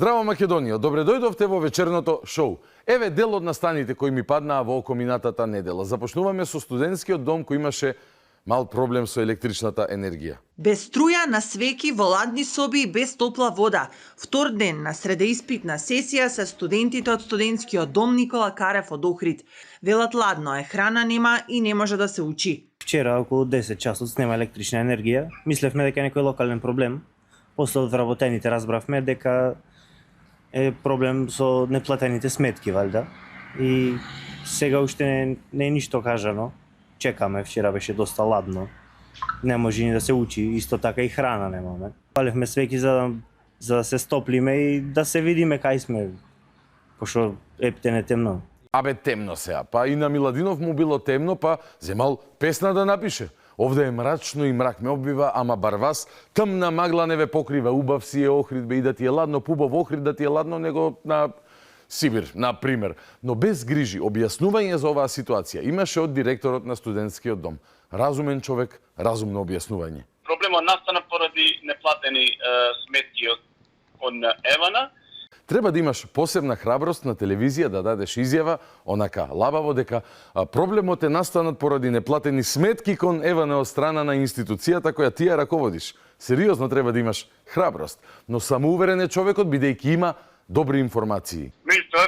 Здраво Македонија, добре дојдовте во вечерното шоу. Еве дел од настаните кои ми паднаа во око минатата недела. Започнуваме со студентскиот дом кој имаше мал проблем со електричната енергија. Без струја на свеки во ладни соби и без топла вода. Втор ден на средеиспитна сесија се студентите од студентскиот дом Никола Карев од Охрид. Велат ладно е, храна нема и не може да се учи. Вчера околу 10 часот нема електрична енергија. Мислевме дека е некој локален проблем. После од вработените разбравме дека е проблем со неплатените сметки, валјда. И сега уште не е ништо кажано. Чекаме, вчера беше доста ладно. Не може ни да се учи, исто така и храна немаме. Палевме свеки за да се стоплиме и да се видиме кај сме, пошто ептене темно. Абе темно сега, па и на Миладинов му било темно, па земал песна да напише. Овде е мрачно и мрак ме обвива, ама бар вас тмна магла не ве покрива, убав си е Охрид, бе и да ти е ладно, пубав Охрид да ти е ладно, него на Сибир, на пример. Но без грижи, објаснување за оваа ситуација имаше од директорот на студентскиот дом. Разумен човек, разумно објаснување. Проблемот настана поради неплатени сметки од Евана. Треба да имаш посебна храброст на телевизија да дадеш изјава, онака лабаво дека проблемот е настанат поради неплатени сметки кон Евана од страна на институцијата која ти ја раководиш. Сериозно треба да имаш храброст, но самоуверен е човекот бидејќи има добри информации. Меѓутоа,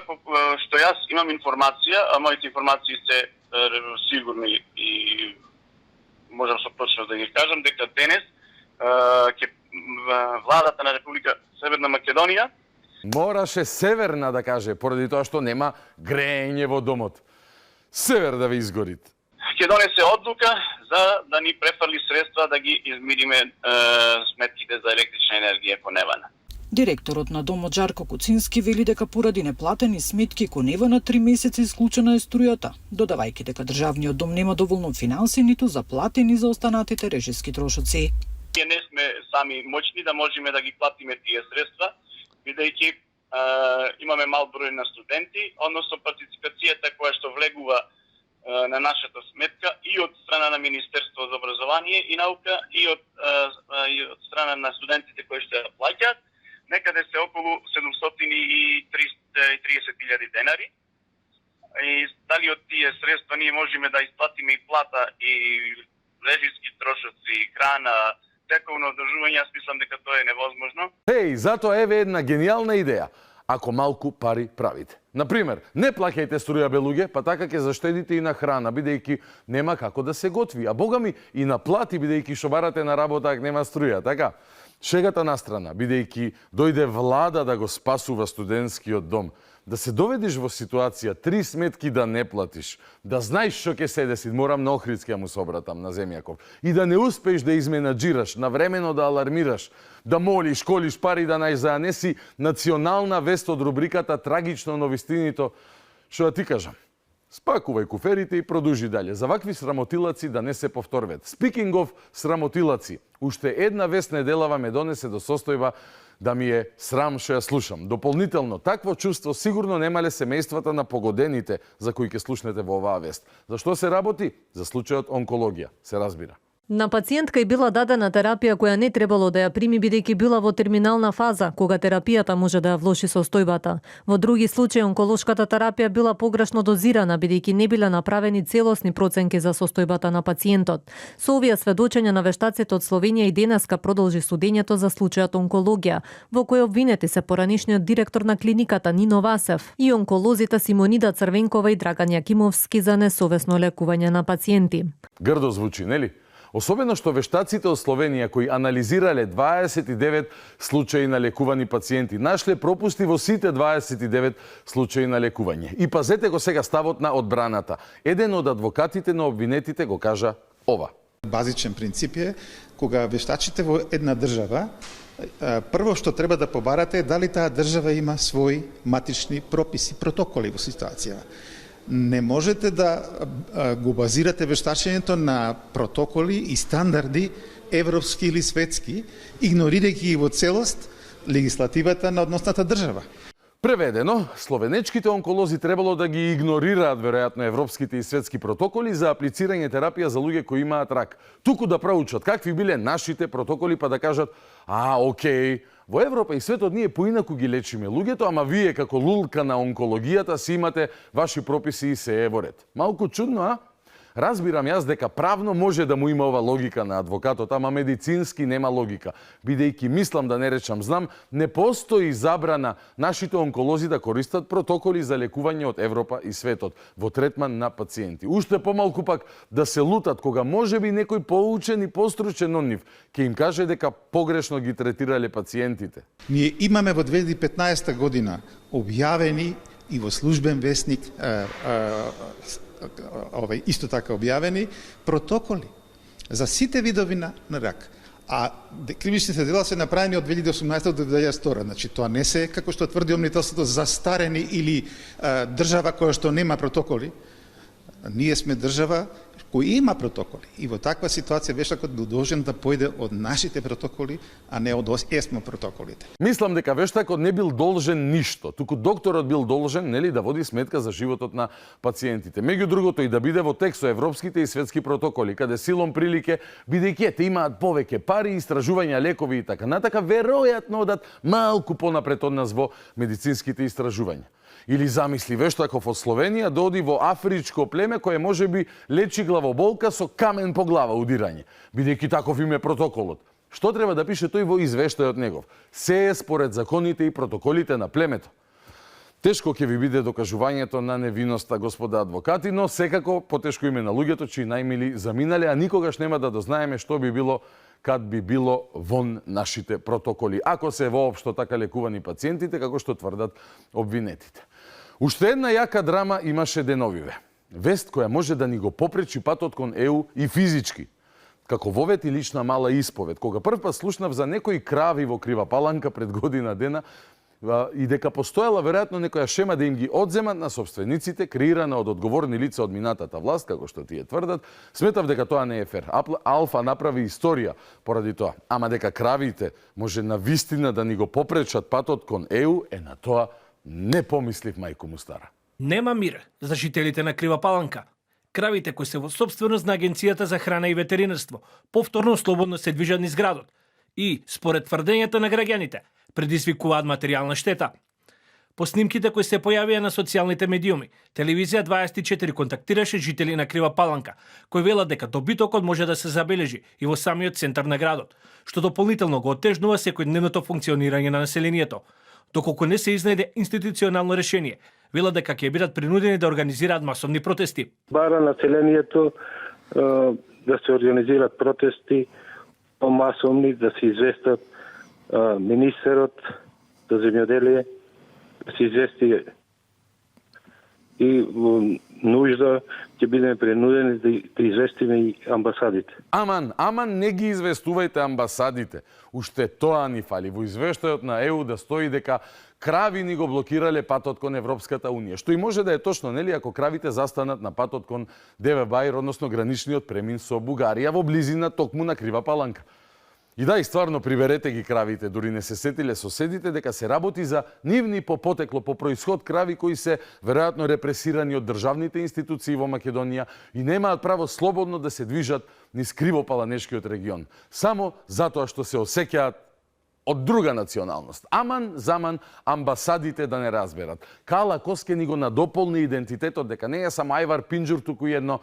што јас имам информација, а моите информации се сигурни и можам со точност да ги кажам, дека денес ќе владата на Република Северна Македонија Мораше северна да каже, поради тоа што нема грење во домот. Север да ви изгорит. Ќе донесе одлука за да ни префрли средства да ги измириме сметките за електрична енергија кон Евана. Директорот на домот Жарко Куцински вели дека поради неплатени сметки кон Евана 3 месеци исклучена е струјата, додавајќи дека државниот дом нема доволно финанси ниту за платени за останатите режиски трошоци. Ние не сме сами моćни да можеме да ги платиме тие средства, бидејќи имаме мал број на студенти, односно партиципацијата која што влегува на нашата сметка и од страна на Министерство за образование и наука и од страна на студентите кои што ја плаќаат, некаде се околу 730.000 денари. И дали од тие средства ние можеме да исплатиме и плата и режиски трошоци, храна, тековно одржување, јас мислам дека тоа е невозможно. Затоа еве една гениална идеја. Ако малку пари правите. Например, не плаќајте струја бе луѓе, па така ќе заштедите и на храна, бидејќи нема како да се готви. А богами и на плати, бидејќи шобарате на работа ако нема струја, така? Шегата на страна, бидејќи дојде влада да го спасува студентскиот дом, да се доведиш во ситуација 3 сметки да не платиш, да знаеш што ќе се деси, морам на Охридски му се обратам на Земјаков, и да не успееш да изменаџираш, навремено да алармираш, да молиш, колиш пари да најзанеси национална вест од рубриката Трагично новистинито, што да ти кажам. Спакувај куферите и продужи дале. За вакви срамотилаци да не се повторват. Speaking of срамотилаци, уште една вест неделава ме донесе до состојба да ми е срам што ја слушам. Дополнително, такво чувство сигурно немале семејствата на погодените за кои ќе слушнете во оваа вест. За што се работи? За случајот онкологија, се разбира. На пациентка е била дадена терапија која не требало да ја прими бидејќи била во терминална фаза, кога терапијата може да ја влоши состојбата. Во други случаи онколошката терапија била погрешно дозирана бидејќи не биле направени целосни проценки за состојбата на пациентот. Со овие сведочења на вештаците од Словенија и денеска продолжи судењето за случајот онкологија, во кој обвинети се поранишниот директор на клиниката Нино Васев и онколозите Симонида Црвенкова и Драган Јакимовски за несовесно лекување на пациенти. Грдо звучи, нели? Особено што вештаците од Словенија кои анализирале 29 случаи на лекувани пациенти нашле пропусти во сите 29 случаи на лекување. И пазете го сега ставот на одбраната. Еден од адвокатите на обвинетите го кажа ова. Базичен принцип е, кога вештачите во една држава, прво што треба да побарате е дали таа држава има своји матични прописи, протоколи во ситуација. Не можете да го базирате вештачењето на протоколи и стандарди европски или светски, игнорирајќи ги во целост легислативата на односната држава. Преведено, словенечките онколози требало да ги игнорираат веројатно европските и светски протоколи за аплицирање терапија за луѓе кои имаат рак. Туку да проучат какви биле нашите протоколи па да кажат: окей, во Европа и светот ние поинаку ги лечиме луѓето, ама вие како лулка на онкологијата си имате ваши прописи и се е во ред. Малку чудно, а? Разбирам јас дека правно може да му има ова логика на адвокатот, ама медицински нема логика. Бидејќи мислам да не речам знам, не постои забрана нашите онколози да користат протоколи за лекување од Европа и светот во третман на пациенти. Уште помалку пак да се лутат кога можеби некој поучен и постручен од нив ќе им каже дека погрешно ги третирале пациентите. Ние имаме во 2015 година објавени и во службен весник исто така објавени протоколи за сите видови на рак. А кривичните дела се направени од 2018 до 2022. Значи тоа не се, како што тврди обвинителството, застарени или држава која што нема протоколи. Ние сме држава кој има протоколи. И во таква ситуација вештакот бил должен да појде од нашите протоколи, а не од ЕСМО протоколите. Мислам дека вештакот не бил должен ништо, туку докторот бил должен, нели, да води сметка за животот на пациентите. Меѓу другото и да биде во текст со европските и светски протоколи, каде силом прилике, бидејќи те имаат повеќе пари, истражувања, лекови и така натака, веројатно одат малку понапред од нас во медицинските истражувања. Или замисли вештаков од Словенија да оди во афричко племе кое можеби лечи главоболка со камен по глава удирање, бидејќи таков им е протоколот. Што треба да пише тој во извештајот негов? Се е според законите и протоколите на племето. Тешко ќе ви биде докажувањето на невиноста, господа адвокати, но секако потешко име на луѓето чии најмили заминале, а никогаш нема да дознаеме што би било кад би било вон нашите протоколи, ако се воопшто така лекувани пациентите, како што тврдат обвинетите. Уште една јака драма имаше деновиве. Вест која може да ни го попречи патот кон ЕУ и физички. Како вовети лична мала исповед, кога првпат слушнав за некои крави во Крива Паланка пред година дена, и дека постоела веројатно некоја шема да им ги одземат на собствениците, креирана од одговорни лица од минатата власт, како што тие тврдат, сметав дека тоа не е фер. Алфа направи историја поради тоа. Ама дека кравите може на вистина да ни го попречат патот кон ЕУ, на тоа не помислив, мајко му стара. Нема мир за жителите на Крива Паланка. Кравите кои се во собственост на Агенцијата за храна и ветеринарство повторно слободно се движат низ градот и, според тврдењата на граѓаните, предизвикуваат материјална штета. По снимките кои се појавија на социјалните медиуми, Телевизија 24 контактираше жители на Крива Паланка, кои велат дека добитокот може да се забележи и во самиот центар на градот, што дополнително го оттежнува секојдневното функционирање на населението. Доколку не се изнајде институционално решение, велат дека ќе бидат принудени да организираат масовни протести. Бара населението да се организираат протести масовни, да се известат министерот за земјоделие, да се извести и нужда ќе бидеме принудени да известиме и амбасадите. Аман, не ги известувајте амбасадите. Уште тоа ни фали. Во извештајот на ЕУ да стои дека крави ни го блокирале патот кон Европската Унија. Што и може да е точно, нели, ако кравите застанат на патот кон ДВ Бајр, односно граничниот премин со Бугарија во близина токму на Крива Паланка. И да, и стварно приберете ги кравите, дури не се сетиле соседите дека се работи за нивни по потекло, по происход крави кои се веројатно репресирани од државните институции во Македонија и немаат право слободно да се движат низ Кривопаланешкиот регион. Само затоа што се осеќаат од друга националност. Заман, амбасадите да не разберат. Кала Коске ни го надополни идентитетот дека не е само Ајвар Пинџур, туку едно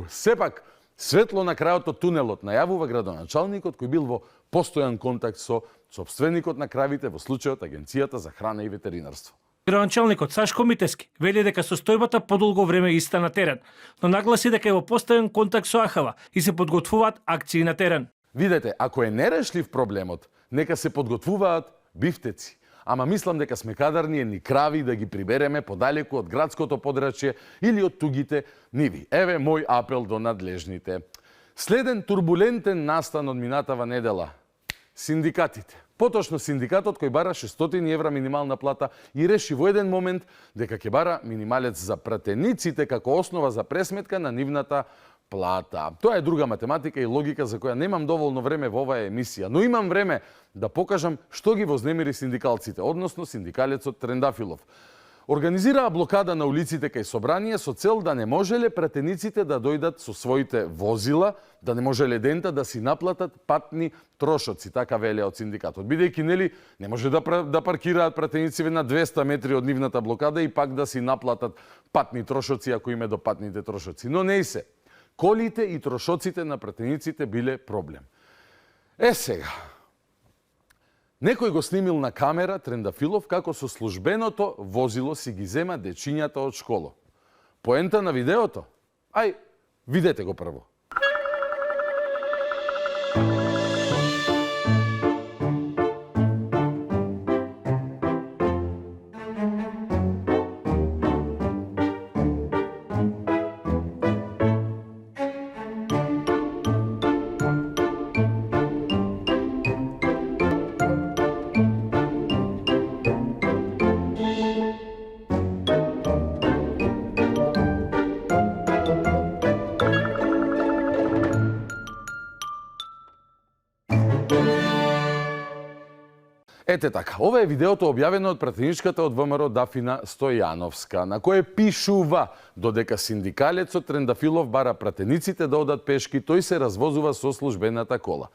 сепак, светло на крајот од тунелот, најавува градоначалникот кој бил во постојан контакт со сопственикот на кравите, во случајот Агенцијата за храна и ветеринарство. Градоначалникот Сашко Митески вели дека состојбата подолго време иста на терен, но нагласи дека е во постојан контакт со Ахава и се подготвуваат акции на терен. Видете, ако е нерешлив проблемот, нека се подготвуваат бифтеци. Ама мислам дека сме кадарни едни крави да ги прибереме подалеку од градското подрачје или од тугите ниви. Еве мој апел до надлежните. Следен турбулентен настан од минатава недела. Синдикатите. Поточно синдикатот кој бара 600 евра минимална плата и реши во еден момент дека ќе бара минималец за пратениците како основа за пресметка на нивната плата. Тоа е друга математика и логика за која немам доволно време во оваа емисија, но имам време да покажам што ги вознемири синдикалците, односно синдикалецот Трендафилов. Организираа блокада на улиците кај собрание со цел да не можеле пратениците да дојдат со своите возила, да не можеле дента да си наплатат патни трошоци, така велеа од синдикатот. Бидејќи нели не може да паркираат пратениците на 200 метри од нивната блокада и пак да си наплатат патни трошоци ако име до патните трошоци. Но не и се. Колите и трошоците на пратениците биле проблем. Сега, некој го снимил на камера Трендафилов како со службеното возило си ги зема дечињата од школа. Поента на видеото? Ај, видете го прво. Ете така, ова е видеото објавено од пратеничката од ВМРО Дафина Стојановска, на кое пишува додека синдикалецот Трендафилов бара пратениците да одат пешки, тој се развозува со службената кола.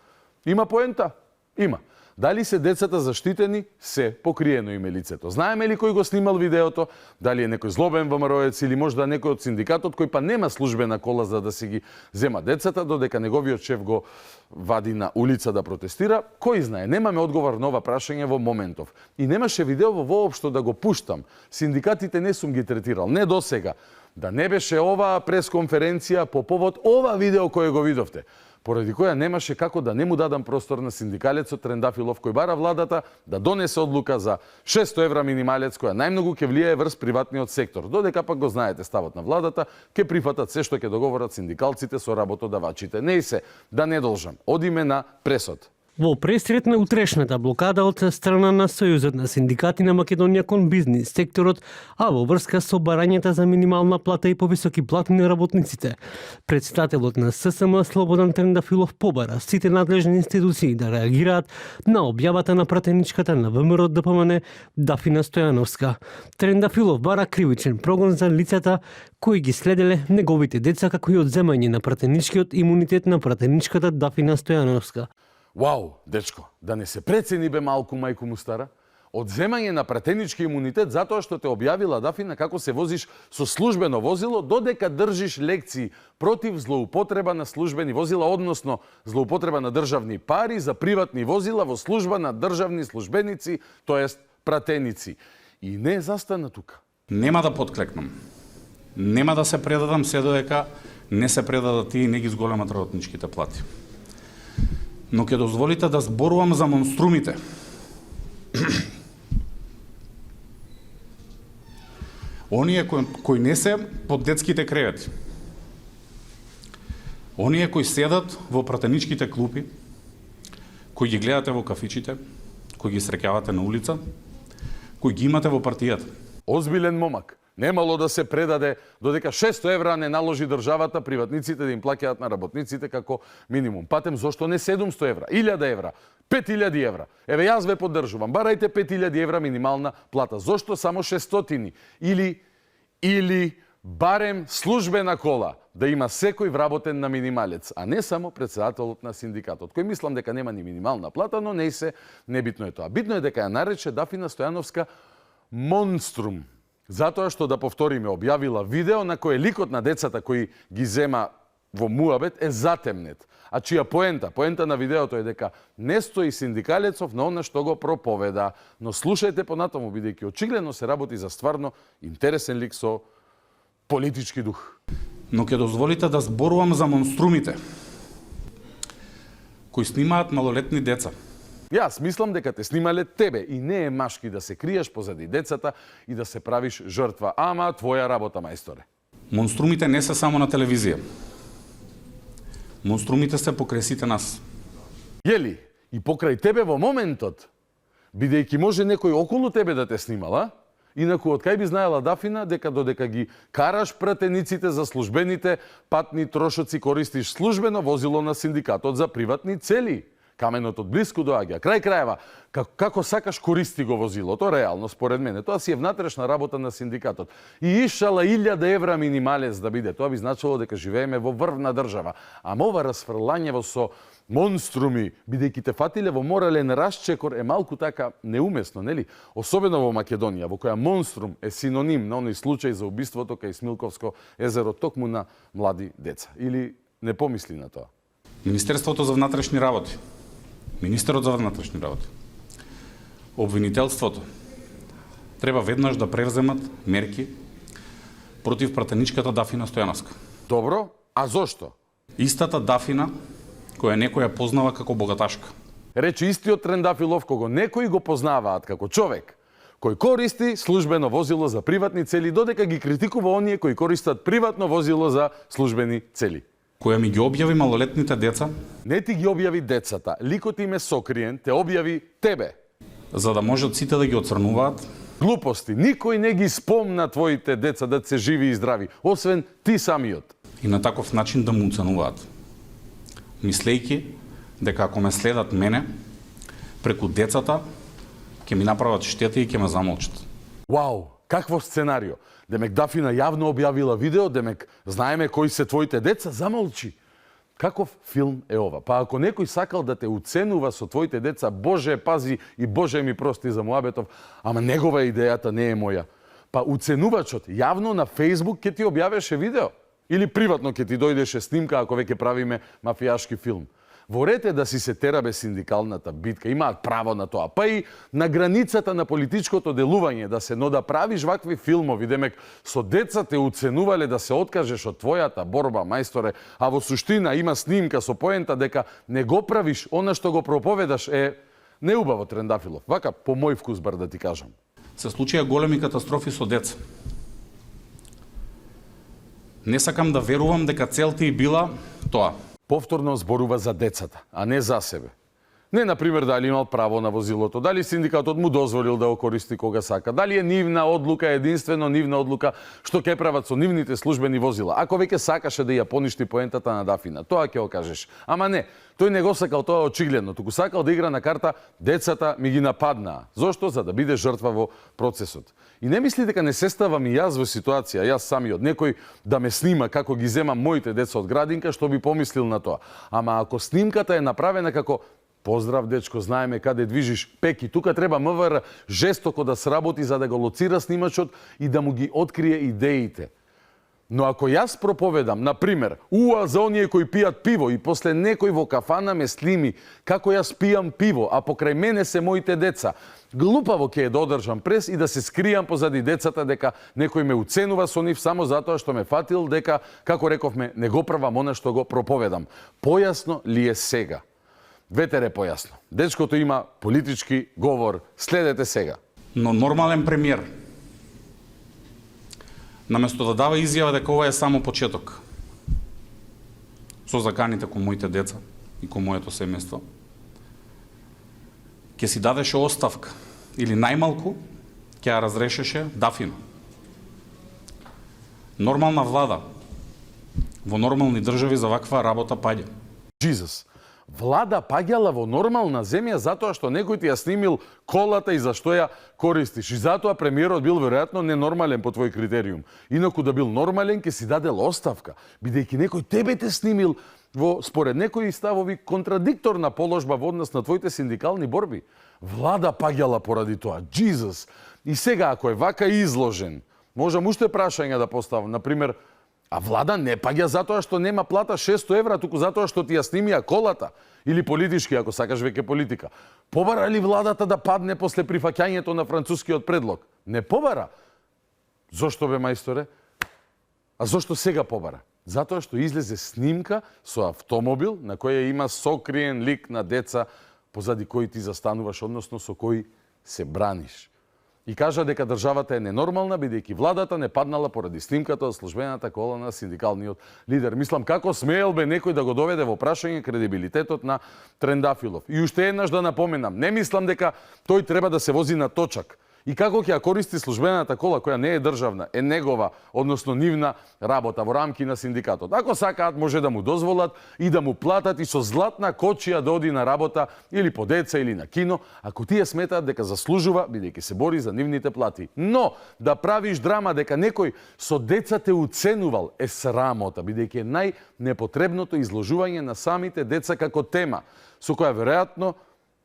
Има поента? Има. Дали се децата заштитени? Се покриено име лицето. Знаеме ли кој го снимал видеото? Дали е некој злобен ВМРО-ец или можда некој од синдикатот кој па нема службена кола за да си ги зема децата, додека неговиот шеф го вади на улица да протестира? Кој знае? Немаме одговор на ова прашање во моментов. И немаше видео воопшто да го пуштам. Синдикатите не сум ги третирал, не до сега. Да не беше оваа пресконференција по повод ова видео кое го видовте, поради која немаше како да не му дадам простор на синдикалецот Трендафилов кој бара владата да донесе одлука за 600 евра минималец која најмногу ќе влијае врз приватниот сектор. Додека пак го знаете ставот на владата, ќе прифатат се што ќе договорат синдикалците со работодавачите. Не и се, да не должам. Одиме на пресод. Во пресрет на утрешната блокада од страна на Сојузот на синдикати на Македонија кон бизнис секторот, а во врска со барањата за минимална плата и повисоки плати на работниците, претседателот на ССМ Слободан Трендафилов побара сите надлежни институции да реагираат на објавата на пратеничката на ВМРО ДПМН Дафина Стојановска. Трендафилов бара кривичен прогон за лицата кои ги следеле неговите деца како и одземање на пратеничкиот имунитет на пратеничката Дафина Стојановска. Вау, дечко, да не се прецени бе малку мајку му стара? Одземање на пратенички имунитет затоа што те објавила Дафина како се возиш со службено возило додека држиш лекции против злоупотреба на службени возила, односно злоупотреба на државни пари за приватни возила во служба на државни службеници, тоест пратеници. И не застана тука. Нема да подклекнам. Нема да се предадам се додека не се предадат тие и не ги зголемат работничките плати. Но ќе дозволите да зборувам за монструмите. Оние кои не се под детските кревети. Оние кои седат во пратеничките клупи, кои ги гледате во кафичите, кои ги среќавате на улица, кои ги имате во партијата. Озбилен момак. Немало да се предаде додека 600 евра не наложи државата приватниците да им плаќаат на работниците како минимум. Патем зошто не 700 евра, 1000 евра, 5000 евра. Еве јас ве поддржувам, барајте 5000 евра минимална плата. Зошто само 600? Или барем службена кола да има секој вработен на минималец, а не само претседателот на синдикатот, кој мислам дека нема ни минимална плата, но не се, небитно е тоа. Битно е дека ја нарече Дафина Стојановска монструм. Затоа што, да повториме, објавила видео на кое ликот на децата кои ги зема во муабет е затемнет. А чија поента на видеото е дека не стои синдикалецов на она што го проповеда. Но слушајте понатаму, бидејќи очигледно се работи за стварно интересен лик со политички дух. Но ќе дозволите да зборувам за монструмите кои снимаат малолетни деца. Јас мислам дека те снимале тебе и не е машки да се криеш позади децата и да се правиш жртва. Ама твоја работа, мајсторе. Монструмите не се само на телевизија. Монструмите се покрај сите нас. Јели, и покрај тебе во моментот, бидејќи може некој околу тебе да те снимала, инаку од кај би знаела Дафина дека додека ги караш пратениците за службените патни трошоци користиш службено возило на синдикатот за приватни цели. Каменот од блиску доаѓа. Крај крајева, како сакаш користи го возилото, реално според мене. Тоа си е внатрешна работа на синдикатот. И ишала 1000 евра минималец да биде. Тоа би значило дека живееме во врвна држава. Ама ова расфрлањево со монструми, бидејќи те фатиле во морален расчекор, е малку така неумесно, нели? Особено во Македонија, во која монструм е синоним на оној случај за убиството кај Смилковско езеро токму на млади деца. Или не помисли на тоа? Министерството за внатрешни работи, Министерот за внатрешни работи, обвинителството треба веднаш да превземат мерки против пратеничката Дафина Стојановска. Добро, а зошто? Истата Дафина која некој ја познава како богаташка. Рече истиот Трендафилов кого некои го познаваат како човек кој користи службено возило за приватни цели, додека ги критикува оние кои користат приватно возило за службени цели. Која ми ги објави малолетните деца. Не ти ги објави децата, ликот им е сокриен, те објави тебе. За да можат сите да ги оцрнуваат. Глупости, никој не ги спомна твоите деца да се живи и здрави, освен ти самиот. И на таков начин да му оценуваат. Мислејќи дека ако ме следат мене, преку децата, ќе ми направат штета и ќе ме замолчат. Вау, какво сценарио? Демек Дафина јавно објавила видео, демек знаеме кои се твоите деца, замолчи. Каков филм е ова? Па ако некој сакал да те уценува со твоите деца, Боже пази и Боже ми прости за муабетов, ама негова идејата не е моја. Па уценувачот јавно на Facebook ќе ти објавеше видео или приватно ќе ти дојдеше снимка ако веќе правиме мафијашки филм. Ворете да си се терабе синдикалната битка, имаат право на тоа. Па и на границата на политичкото делување да се, но да правиш вакви филмови, демек со деца те уценувале да се откажеш од твојата борба, мајсторе, а во суштина има снимка со поента дека не го правиш она што го проповедаш, е неубаво, Трендафилов. Вака по мој вкус бар да ти кажам. Се случија големи катастрофи со деца. Не сакам да верувам дека целта и била тоа. Повторно зборува за децата, а не за себе. Не, например, дали имал право на возилото, дали синдикатот му дозволил да го користи кога сака, дали е нивна одлука, единствено нивна одлука, што ќе прават со нивните службени возила. Ако веќе сакаше да ја поништи поентата на Дафина, тоа ќе го кажеш. Ама не, тој не го сакал тоа очигледно, туку сакал да игра на карта децата ми ги нападнаа. Зошто? За да биде жртва во процесот. И не мисли дека не се ставам и јас во ситуација, јас самиот, некој да ме снима како ги земам моите деца од градинка, што би помислил на тоа. Ама ако снимката е направена како поздрав, дечко, знаеме каде движиш пеки. Тука треба МВР жестоко да сработи за да го лоцира снимачот и да му ги открие идеите. Но ако јас проповедам, например, за оние кои пијат пиво и после некој во кафана ме слими како јас пијам пиво, а покрај мене се моите деца, глупаво ќе е да одржам прес и да се скријам позади децата дека некој ме уценува со нив само затоа што ме фатил дека, како рековме, не го правам она што го проповедам. Појасно ли е сега? Ветер е појасно. Дечкото има политички говор. Следете сега. Но нормален премиер, наместо да дава изјава дека ова е само почеток, со заканите кон моите деца и кон моето семејство, ќе си дадеше оставка или најмалку ќе ја разрешеше Дафина. Нормална влада во нормални држави за ваква работа паѓа. Jesus. Влада паѓала во нормална земја затоа што некој ти ја снимил колата и зашто ја користиш. И затоа премиерот бил веројатно ненормален по твој критериум. Инаку да бил нормален, ќе си дадел оставка, бидејќи некој тебе те снимил во, според некои ставови, контрадикторна положба во однос на твоите синдикални борби. Влада паѓала поради тоа. Jesus. И сега, ако е вака изложен, можам уште прашања да поставам. Например, а влада не паѓа затоа што нема плата 600 евра, туку затоа што ти ја снимија колата. Или политички, ако сакаш веќе политика. Побара ли владата да падне после прифаќањето на францускиот предлог? Не побара. Зошто бе, мајсторе? А зошто сега побара? Затоа што излезе снимка со автомобил на која има сокриен лик на деца позади кој ти застануваш, односно со кој се браниш. И кажа дека државата е ненормална, бидејќи владата не паднала поради снимката од службената кола на синдикалниот лидер. Мислам, како смеел бе некој да го доведе во прашање кредибилитетот на Трендафилов. И уште еднаш да напоменам, не мислам дека тој треба да се вози на точак. И како ќе ја користи службената кола, која не е државна, е негова, односно нивна работа во рамки на синдикатот. Ако сакаат, може да му дозволат и да му платат и со златна кочија да оди на работа или по деца или на кино, ако тие сметаат дека заслужува, бидејќи се бори за нивните плати. Но да правиш драма дека некој со деца те уценувал е срамота, бидејќи е најнепотребното изложување на самите деца како тема, со која веројатно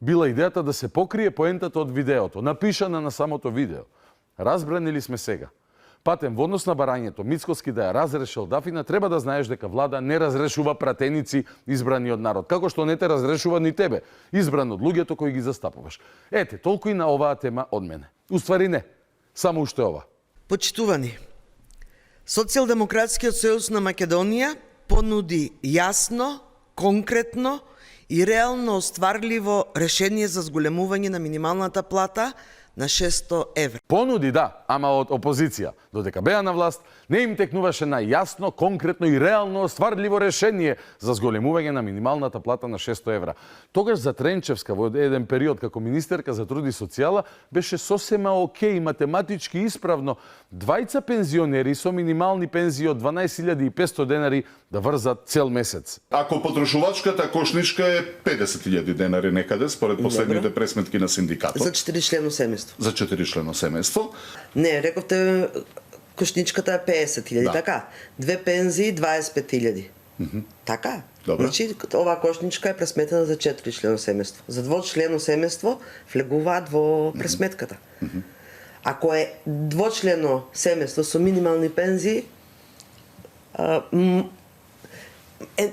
била идејата да се покрие поентата од видеото, напишана на самото видео. Разбрани ли сме сега? Патем, во однос на барањето, Мицкоски да ја разрешил Дафина, треба да знаеш дека влада не разрешува пратеници избрани од народ, како што не те разрешува ни тебе, избран од луѓето кои ги застапуваш. Ете, толку и на оваа тема од мене. Уствари не, само уште ова. Почитувани, Социјалдемократскиот сојуз на Македонија понуди јасно, конкретно и реално остварливо решение за зголемување на минималната плата на 600 евра. Понуди, да, ама од опозиција. Додека беа на власт, не им текнуваше на јасно, конкретно и реално остварливо решение за зголемување на минималната плата на 600 евра. Тогаш за Тренчевска во еден период како министерка за труд и социјала беше сосема окей, математички исправно, двајца пензионери со минимални пензии од 12.500 денари да врзат цел месец. Ако потрошувачката кошничка е 50.000 денари некаде, според последните пресметки на синдикатот. За 4-члено семејство. За 4-члено семејство. Не, рековте кошничката е 50.000, да. Така? Две пензии 25.000. Така? Добре. Значи, оваа кошничка е пресметена за 4-члено семејство. За 2-члено семејство влегуваат во пресметката. Ако е 2-члено семејство со минимални пензии,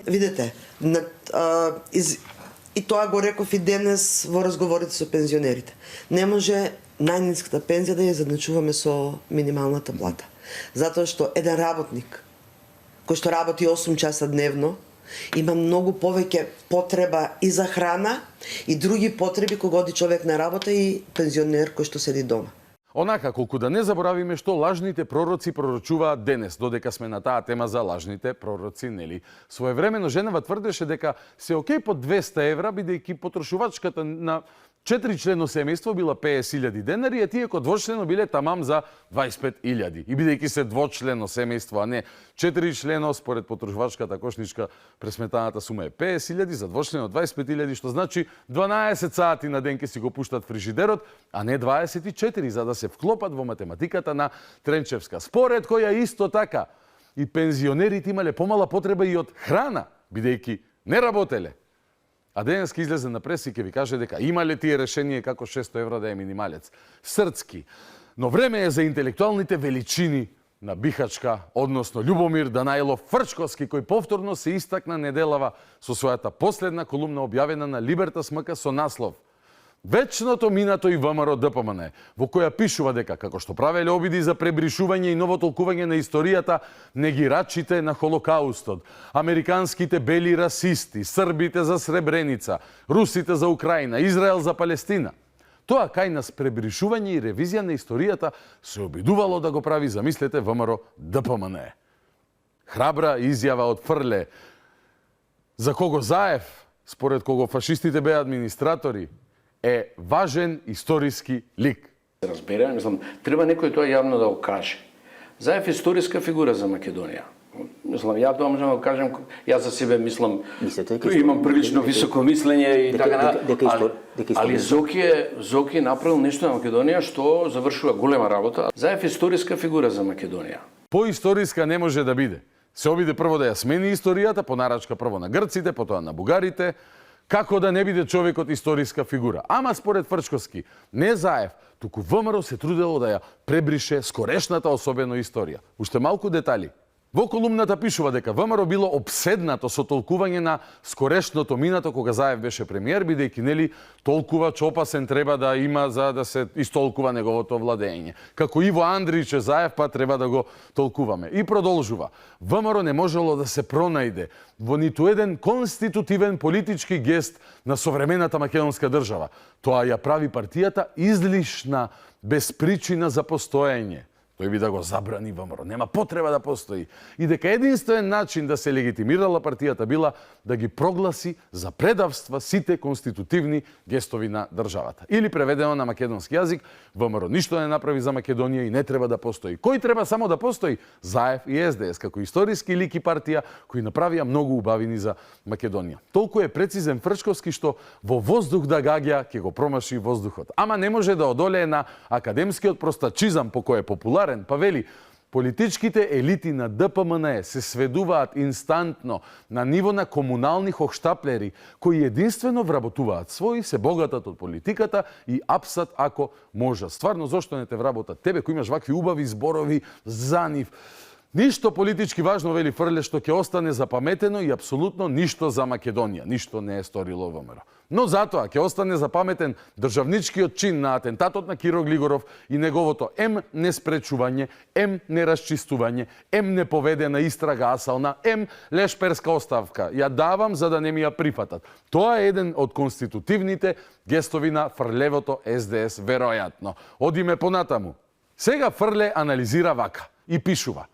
видете, и тоа го реков и денес во разговорите со пензионерите. Не може најниската пензија да ја задначуваме со минималната плата. Затоа што еден работник кој што работи 8 часа дневно има многу повеќе потреба и за храна и други потреби кога оди човек на работа и пензионер кој што седи дома. Онака, колку да не заборавиме што лажните пророци пророчуваат денес, додека сме на таа тема за лажните пророци, нели? Своевремено Женева тврдеше дека се окей по 200 евра, бидејќи потрошувачката на 4-члено семејство била 50.000 денари, а тие ко двочлено биле тамам за 25.000. И бидејќи се двочлено семејство, а не 4-члено, според потрошувачката кошничка, пресметаната сума е 50.000, за двочлено 25.000, што значи 12 сати на ден ке си го пуштат фрижидерот, а не 24, за да се вклопат во математиката на Тренчевска. Според која исто така и пензионерите имале помала потреба и од храна, бидејќи не работеле. А денеска излезе на прес и ќе ви каже дека имале тие решение како 600 евра да е минималец. Срцки. Но време е за интелектуалните величини на Бихачка, односно Љубомир Данаилов Фрчковски, кој повторно се истакна неделава со својата последна колумна објавена на Либертас МК со наслов Вечното минато и ВМРО ДПМН, во која пишува дека, како што правеле обиди за пребришување и ново толкување на историјата, негирачите на Холокаустот, американските бели расисти, србите за Сребреница, русите за Украина, Израел за Палестина. Тоа кај нас пребришување и ревизија на историјата се обидувало да го прави, замислете, ВМРО ДПМН. Храбра изјава од Фрле, за кого Заев, според кого фашистите беа администратори, е важен историски лик. Разбере, мислам, треба некој тоа јавно да го каже. Заев е историска фигура за Македонија. Мислам, ја тоа можам да го кажем, ја за себе мислам, имам прилично високо мислење и така, али Зоки направил нешто на Македонија што завршува голема работа. Заев е историска фигура за Македонија. Поисториска не може да биде. Се обиде прво да ја смени историјата, по нарачка прво на грците, потоа на бугарите. Како да не биде човекот историска фигура? Ама според Фрчковски, не Заев, туку ВМРО се трудело да ја пребрише скорешната особено историја. Уште малку детали. Во колумната пишува дека ВМРО било обседнато со толкување на скорешното минато кога Заев беше премиер, бидејќи нели толкувач опасен треба да има за да се истолкува неговото владење. Како Иво Андриче Заев, па треба да го толкуваме. И продолжува. ВМРО не можело да се пронајде во ниту еден конститутивен политички гест на современата македонска држава. Тоа ја прави партијата излишна, без причина за постоење. Тој би да го забрани ВМРО. Нема потреба да постои. И дека единствен начин да се легитимирала партијата била да ги прогласи за предавства сите конститутивни гестови на државата. Или преведено на македонски јазик, ВМРО ништо не направи за Македонија и не треба да постои. Кој треба само да постои? Заев и СДС, како историски лик и партија кои направија многу убавини за Македонија. Толку е прецизен Фрчковски што во воздух да гаѓа, ќе го промаши воздухот. Ама не може да одолее на академскиот простачизам по кој е популарен. Па вели, политичките елити на ДПМНЕ се сведуваат инстантно на ниво на комунални хохштаплери кои единствено вработуваат своји, се богатат од политиката и апсат ако можат. Стварно, зошто не те вработат тебе кој имаш вакви убави зборови за нив? Ништо политички важно, вели Фрле, што ќе остане запаметено и апсолутно ништо за Македонија. Ништо не е сторило ВМРО. Но затоа ќе остане запаметен државничкиот чин на атентатот на Киро Глигоров и неговото неспречување, неразчистување, неповедена истрага асална, лешперска оставка. Ја давам за да не ми ја прифатат. Тоа е еден од конститутивните гестови на Фрлевото СДС, веројатно. Одиме понатаму. Сега Фрле анализира вака и пишува.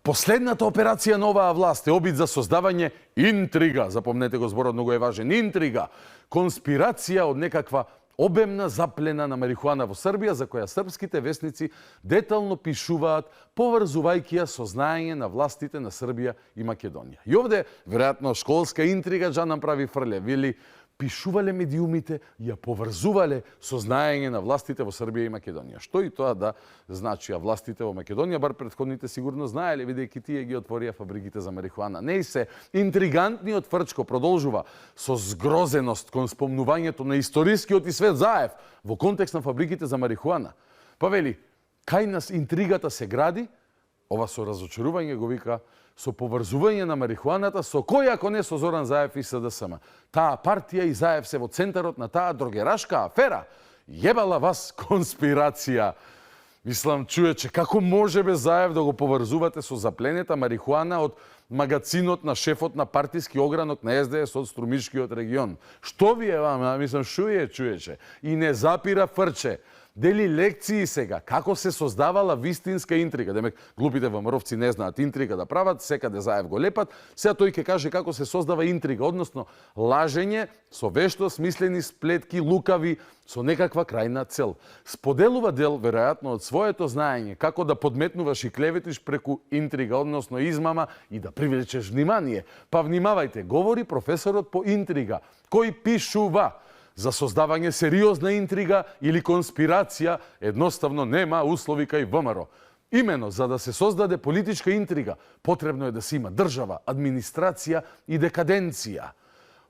Последната операција на оваа власт е обид за создавање интрига. Запомнете го, зборот многу е важен. Интрига. Конспирација од некаква обемна заплена на марихуана во Србија, за која српските весници детално пишуваат, поврзувајќи ја со знаење на властите на Србија и Македонија. И овде, веројатно, школска интрига нам прави Фрле. Вели, пишувале медиумите, ја поврзувале со знаење на властите во Србија и Македонија. Што и тоа да значи, а властите во Македонија, бар предходните сигурно знаеле, бидејќи тие ги отворија фабриките за марихуана. Не и се, интригантниот Фрчко продолжува со згрозеност кон спомнувањето на историскиот и Свет Заев во контекст на фабриките за марихуана. Па вели, кај нас интригата се гради, ова со разочарување го вика, со поврзување на марихуаната, со кој ако не со Зоран Заев и СДСМ. Таа партија и Заев се во центарот на таа дрогерашка афера. Јебала вас конспирација. Мислам, чуече, како може бе Заев да го поврзувате со запленета марихуана од магацинот на шефот на партиски огранок на СДС од Струмишкиот регион? Што ви е вама? Мислам, шуе, чуече. И не запира Фрче. Дели лекции сега, како се создавала вистинска интрига. Демек, глупите ВМРО-вци не знаат интрига да прават, секаде Заев го лепат, сега тој ќе каже како се создава интрига, односно лажење со вешто смислени сплетки, лукави, со некаква крајна цел. Споделува дел, веројатно, од своето знаење, како да подметнуваш и клеветиш преку интрига, односно измама, и да привлечеш внимание. Па внимавајте, говори професорот по интрига, кој пишува. За создавање сериозна интрига или конспирација едноставно нема услови кај ВМРО. Имено за да се создаде политичка интрига, потребно е да се има држава, администрација и декаденција.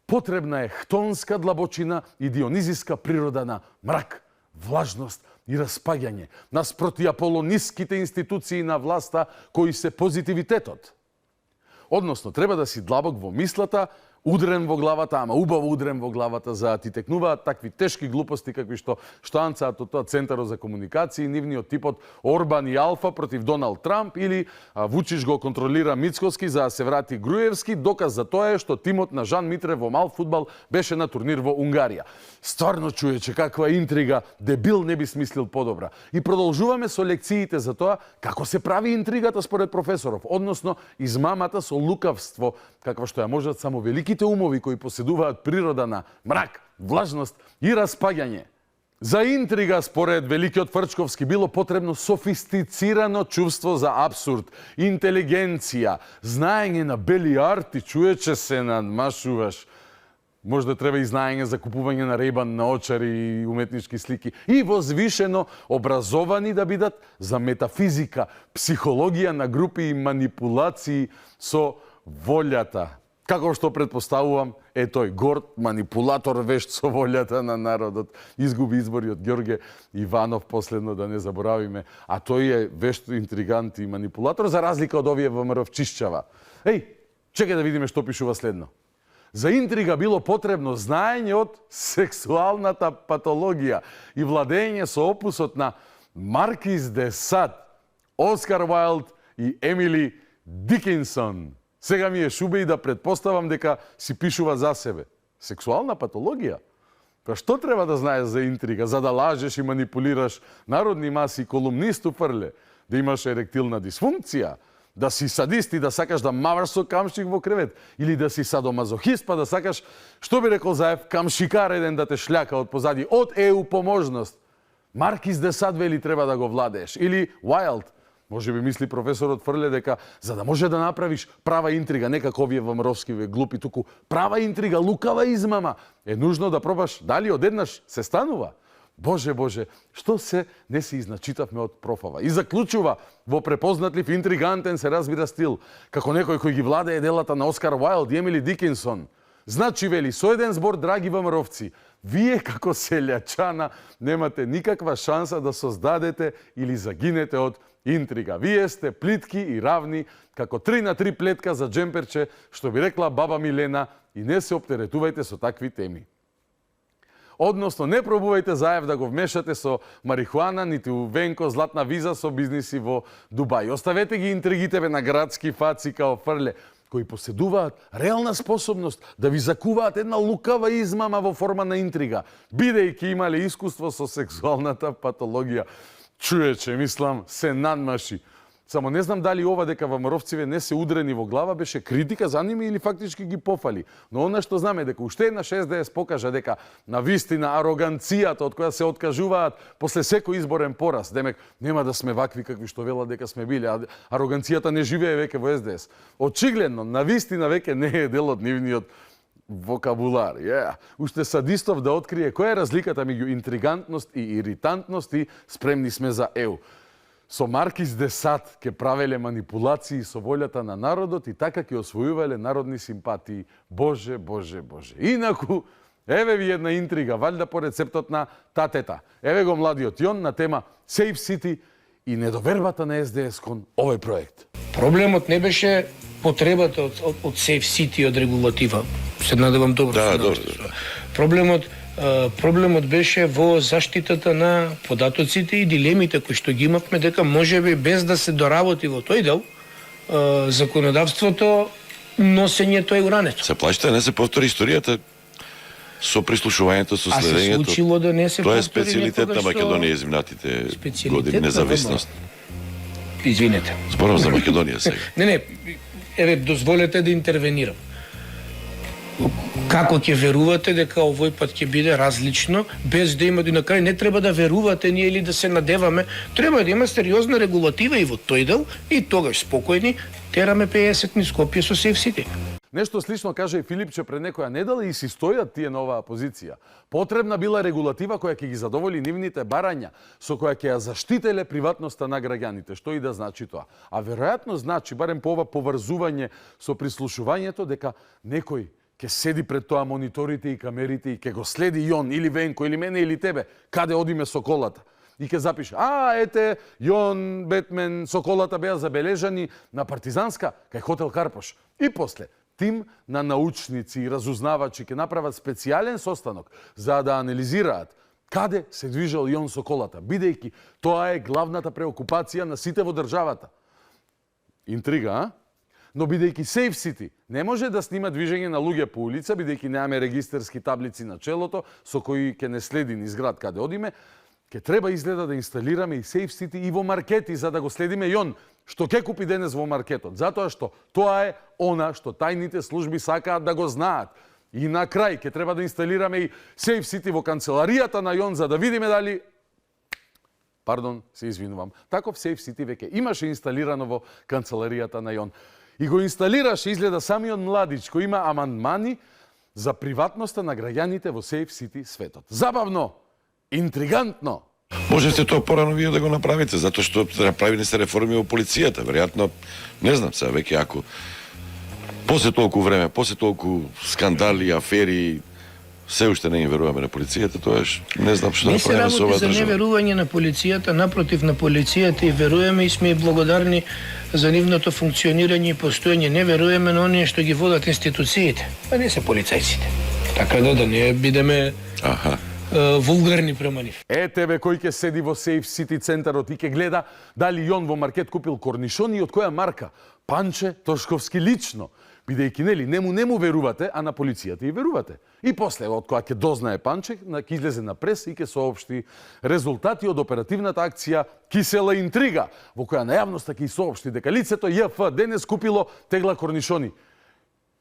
Потребна е хтонска длабочина и дионизиска природа на мрак, влажност и распаѓање, наспроти аполониските институции на власта кои се позитивитетот. Односно, треба да си длабок во мислата, удрен во главата, ама убаво удрен во главата, за да ти текнуваат такви тешки глупости какви што штанцаат од тоа Центарот за комуникации, нивниот типот Орбан и Алфа против Доналд Трамп, или Вучич го контролира Мицкоски за да се врати Груевски. Доказ за тоа е што тимот на Жан Митрев во мал фудбал беше на турнир во Унгарија. Стварно, чуече, каква интрига, дебил не би смислил подобра. И продолжуваме со лекциите за тоа како се прави интригата според професоров, односно измамата со лукавство, каква што ја можат само великите умови кои поседуваат природа на мрак, влажност и распаѓање. За интрига, според великиот Фрчковски, било потребно софистицирано чувство за абсурд, интелигенција, знаење на бели арти, чуече се надмашуваш. Можда треба и знаење за купување на Рейбан на очари и уметнички слики. И возвишено образовани да бидат за метафизика, психологија на групи и манипулации со волјата. Како што предпоставувам, е тој горд манипулатор, вешт со волјата на народот. Изгуби избори од Ѓорге Иванов, последно да не заборавиме, а тој е вешт интригант и манипулатор, за разлика од овие ВМРО чишчава. Чекај да видиме што пишува следно. За интрига било потребно знаење од сексуалната патологија и владење со опусот на Маркиз де Сад, Оскар Уайлд и Емили Дикинсон. Сега ми е шубе и да предпоставам дека си пишува за себе. Сексуална патологија? Па што треба да знаеш за интрига, за да лажеш и манипулираш народни маси, колумнисту фрле, да имаш еректилна дисфункција, да си садист и да сакаш да маваш со камшик во кревет, или да си садомазохист па да сакаш, што би рекол Заев, камшикар еден да те шљака од позади, од ЕУ поможност. Маркиз де Сад вели треба да го владееш, или Уайлд. Може би мисли професорот Фрле дека за да може да направиш права интрига, не како овие ВМРО-вски глупи, туку права интрига, лукава измама, е нужно да пробаш дали одеднаш се станува. Боже, што се не си изначитавме од профава. И заклучува во препознатлив интригантен се разбира стил, како некој кој ги владее делата на Оскар Уайлд и Емили Дикинсон. Значи, вели, со еден збор, драги ВМРО-вци, вие како селјачана немате никаква шанса да создадете или загинете од интрига. Вие сте плитки и равни, како 3-3 плетка за джемперче, што би рекла баба Милена, и не се оптеретувајте со такви теми. Односно, не пробувајте Заев да го вмешате со марихуана, нити у Венко златна виза со бизниси во Дубај. Оставете ги интригите на градски фаци као Фрле, кои поседуваат реална способност да ви закуваат една лукава измама во форма на интрига, бидејќи имале искуство со сексуалната патологија. Чуече, мислам, се надмаши. Само не знам дали ова дека ВМРО-вциве не се удрени во глава беше критика за ними или фактички ги пофали. Но она што знаме дека уште една 6DS покажа дека на вистина ароганцијата од која се откажуваат после секој изборен пораз, демек нема да сме вакви какви што велат дека сме били, а ароганцијата не живее веќе во СДС. Очигледно, на вистина веќе не е дел од нивниот вокабулар. Уште садистов да открие која е разликата меѓу интригантност и иритантност и спремни сме за ЕУ. Со Маркиз де Сад ке правеле манипулации со волјата на народот и така ке освојувале народни симпатии. Боже. Инаку, еве ви една интрига, валјда по рецептот на татета. Еве го младиот Јон на тема Safe City и недовербата на СДС кон овој проект. Проблемот не беше потребата од Safe City, од регулатива. Се надевам добро. Проблемот беше во заштитата на податоците и дилемите кои што ги имавме, дека можеби без да се доработи во тој дел законодавството носењето е урането. Се плашите не се повтори историјата со прислушувањето, со следењето. А се случило да не се повтори. Тоа е повтори специјалитет на Македонија изминатите години независност. Извинете. Зборам за Македонија сега. Не, еве дозволете да интервенирам. Како ќе верувате дека овој пат ќе биде различно, без да има и на крај не треба да верувате ние или да се надеваме, треба да има сериозна регулатива и во тој дел и тогаш спокојни тераме 50 низ Скопје со Safe City. Нешто слично каже и Филипче пред некоја недела и си стојат тие на оваа позиција. Потребна била регулатива која ќе ги задоволи нивните барања, со која ќе ја заштителе приватноста на граѓаните, што и да значи тоа. А веројатно значи, барем по ова поврзување со прислушувањето, дека некој ќе седи пред тоа мониторите и камерите и ќе го следи Јон или Венко или мене или тебе, каде одиме со колата. И ќе запише, ете, Јон, Бетмен, со колата беа забележани на Партизанска, кај хотел Карпош. И после, тим на научници и разузнавачи ќе направат специјален состанок за да анализираат каде се движел Јон со колата, бидејќи тоа е главната преокупација на сите во државата. Интрига, Но бидејќи Safe City не може да снима движење на луѓе по улица, бидејќи немаме регистерски таблици на челото со кои ќе не следи низ град каде одиме, ќе треба изгледа да инсталираме и Safe City и во маркети за да го следиме Јон, што ќе купи денес во маркетот, затоа што тоа е она што тајните служби сакаат да го знаат. И на крај ќе треба да инсталираме и Safe City во канцеларијата на Јон за да видиме дали се извинувам. Таков Safe City веќе имаше инсталирано во канцеларијата на Јон. И го инсталираше изгледа самиот младич кој има амандмани за приватноста на граѓаните во Safe City светот. Забавно, интригантно. Можете тоа порано вие да го направите, затоа што направени се реформи во полицијата, веројатно, не знам сега веќе ако После толку време, после толку скандали, афери, се уште не им веруваме на полицијата, тоаш не знам што да Не се правиме со оваа работи за држава. неверување на полицијата, напротив, на полицијата и веруваме и сме благодарни за нивното функционирање и постоење. Не веруваме на оние што ги водат институциите, а не се полицајците. Така да не бидеме вулгарни према нив. Тебе кој ќе седи во Сейф Сити центарот и ќе гледа дали Јон во маркет купил корнишони и од која марка? Панче Тошковски лично. Бидејќи нели не му верувате, а на полицијата и верувате. И после од кога ќе дознае Панче, ќе излезе на прес и ќе соопшти резултати од оперативната акција Кисела интрига, во која на јавноста ќе соопшти дека лицето ЈФ денес купило тегла корнишони.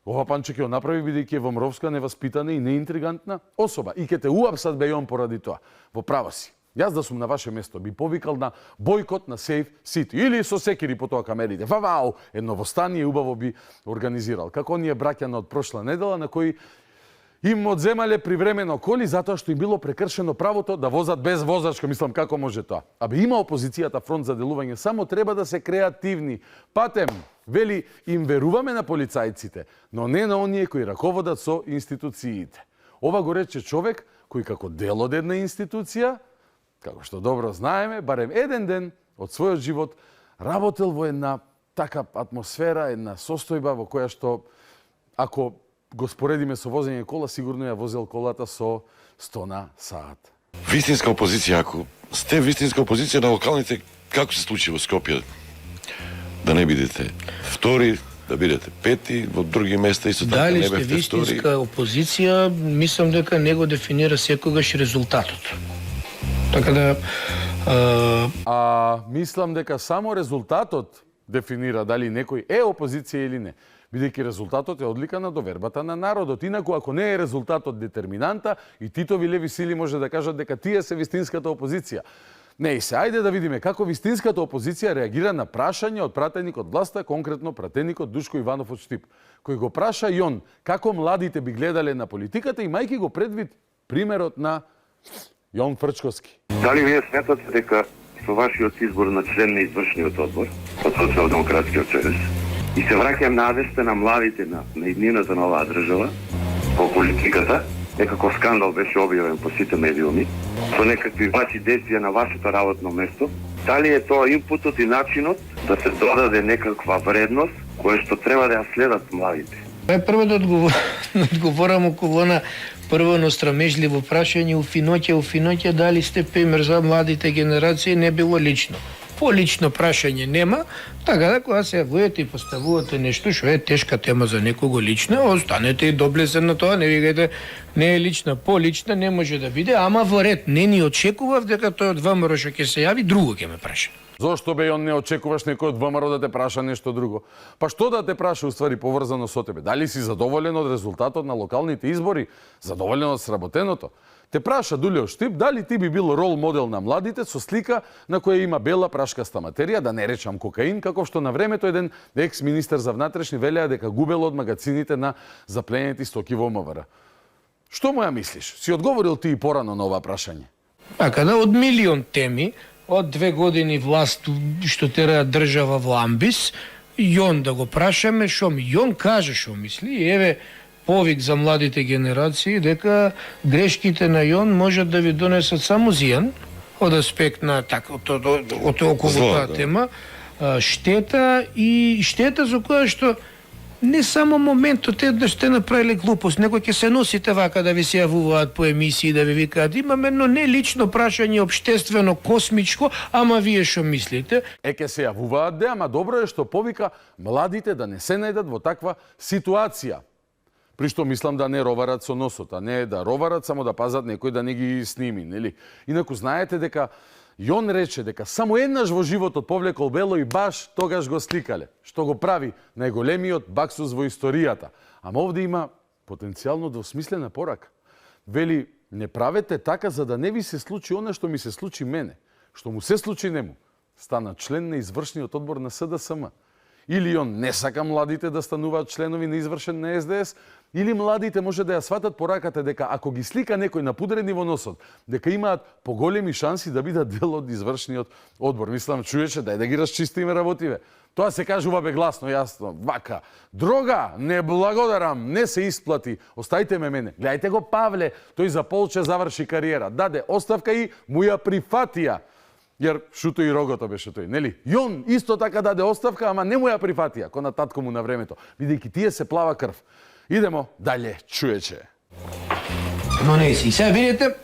Ова Панче ќе го направи бидејќи е вомровска, неваспитана и неинтригантна особа и ќе те уапсат бе Јон поради тоа. Во право си. Јас да сум на ваше место би повикал на бойкот на Сейф Сити или со секири по тоа камерите. Вау, едно востание убаво би организирал. Како оние браќана од прошла недела на кои им одземале привремено коли затоа што им било прекршено правото да возат без возачка. Мислам, како може тоа? Абе има опозицијата фронт за делување, само треба да се креативни. Патем, вели, им веруваме на полицајците, но не на оние кои раководат со институциите. Ова го рече човек кој како дел од една институција, како што добро знаеме, барем еден ден од својот живот работел во една така атмосфера, една состојба во која што, ако го споредиме со возење кола, сигурно ја возел колата со 100 на саат. Вистинска опозиција, ако сте вистинска опозиција на локалните, како се случи во Скопје? Да не бидете втори, да бидете пети, во други места исто така Дали не сте бевте втори. вистинска опозиција, мислам дека не го дефинира секогаш резултатот. Така да... Мислам дека само резултатот дефинира дали некој е опозиција или не. Бидејќи резултатот е одлика на довербата на народот. Инаку, ако не е резултатот детерминанта, и Титови леви сили може да кажат дека тие се вистинската опозиција. Не и се, ајде да видиме како вистинската опозиција реагира на прашање од пратеник од власта, конкретно пратеникот Душко Иванов од Штип, кој го праша Јон како младите би гледале на политиката, имајќи го предвид примерот на Јон Фрчковски. Дали вие сметате дека со вашиот избор на член на извршниот одбор од Социјалдемократскиот сојуз и се враќам навеста на младите на иднината на оваа држава по политиката, некако скандал беше објавен по сите медиуми, со некакви ваши действија на вашето работно место, дали е тоа импутот и начинот да се додаде некаква вредност која што треба да ја следат младите? Прво да одговорам околу на прво нострамежливо прашање уфиноќе, дали сте пример за младите генерации, не било лично. По-лично прашање нема, така да кога се јавувате и поставувате нешто што е тешка тема за некого лично, останете и доблесен на тоа, не викајте не е лична, по-лична не може да биде, ама во ред не ни очекував дека тој од ВМРО што ќе се јави, друго ќе ме праша. Зошто бе Јон не очекуваш некој од ВМРО да те праша нешто друго? Па што да те праша уствари поврзано со тебе? Дали си задоволен од резултатот на локалните избори? Задоволен од сработеното? Те праша Дулио Штип дали ти би бил рол модел на младите со слика на која има бела прашкаста материја, да не речам кокаин, како што на времето еден екс-министер за внатрешни велеа дека губел од магазините на запленети стоки во МВР. Што му ја мислиш? Си одговорил ти и порано на ова прашање? Така да, од милион теми, од 2 години власт што тера држава во амбис, Јон да го прашаме што Јон каже што мисли, и еве повик за младите генерации дека грешките на Јон можат да ви донесат само зијан од аспект на од околу таа тема, штета за која што не само моментот е да сте направиле глупост, него ќе се носите вака да ви се јавуваат по емисии, да ви викаат имаме, но не лично прашање општествено, космичко, ама вие што мислите? Ќе се јавуваат де, ама добро е што повика младите да не се најдат во таква ситуација. При што мислам да не роварат со носот, а не да роварат, само да пазат некој да не ги сними, нели? Инаку знаете дека Јон рече дека само еднаш во животот повлекол бело и баш тогаш го сликале, што го прави најголемиот баксус во историјата. Ама овде има потенцијално двосмислена порака. Вели, не правете така за да не ви се случи она што ми се случи мене. Што му се случи нему. Стана член на извршниот одбор на СДСМ. Или он не сака младите да стануваат членови на извршен на СДС, или младите може да ја сватат пораката дека ако ги слика некој напудрени во носот, дека имаат поголеми шанси да бидат дел од извршниот одбор. Мислам, чуеше, дај да ги расчистиме работиве. Тоа се кажува гласно, јасно, вака. Дрога, не благодарам, не се исплати, оставите ме мене. Гледајте го Павле, тој за полче заврши кариера, даде оставка и му ја прифатија. Јер шуто и рогото беше тој, нели? Јон исто така даде оставка, ама не му ја прифатија, ко на татко му на времето, бидејќи тие се плава крв. Идемо дале, чуече. Но не си. Сега видите,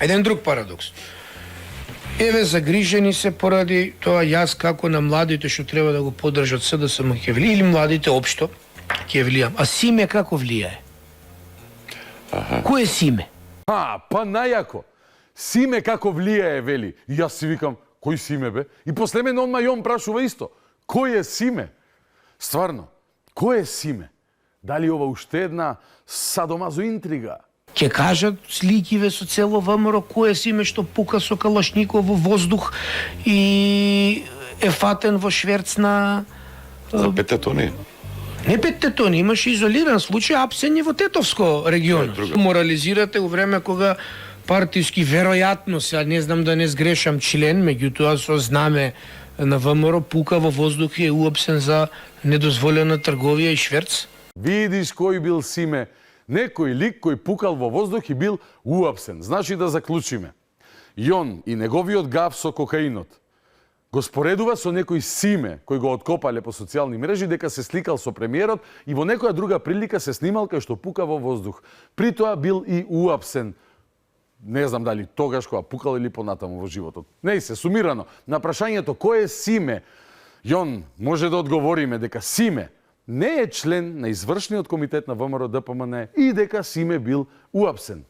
еден друг парадокс. Еве, загрижени се поради тоа јас како на младите што треба да го поддржат СДСМ ќе влие, или младите општо ќе влијам. А Симе како влијае? Кој е Симе? Па најако. Симе како влијае, вели. И јас си викам, кој Симе бе? И после мене онма Јон прашува исто. Кој е Симе? Стварно, кој е Симе? Дали ова уште една садомазо интрига? Ќе кажат сликиве со цело ВМРО кој е Симе што пука со калашников во воздух и е фатен во шверц на... За 5 тони. Не 5 тони, имаше изолиран случај, апсен е во Тетовско регион. Морализирате у време кога партиски, веројатно, сега не знам да не сгрешам член, меѓутоа со знаме на ВМРО пука во воздух и е уапсен за недозволена трговија и шверц. Видиш кој бил Симе. Некој лик кој пукал во воздух и бил уапсен. Значи да заклучиме. Јон и неговиот гаф со кокаинот го споредува со некој Симе кој го откопале по социјални мрежи дека се сликал со премиерот и во некоја друга прилика се снимал кај што пука во воздух. При тоа бил и уапсен. Не знам дали тогаш кога пукал или понатаму во животот. Не се сумирано. На прашањето кој е Симе, Јон може да одговориме дека Симе не е член на извршниот комитет на ВМРО ДПМН и дека Симе бил уапсен.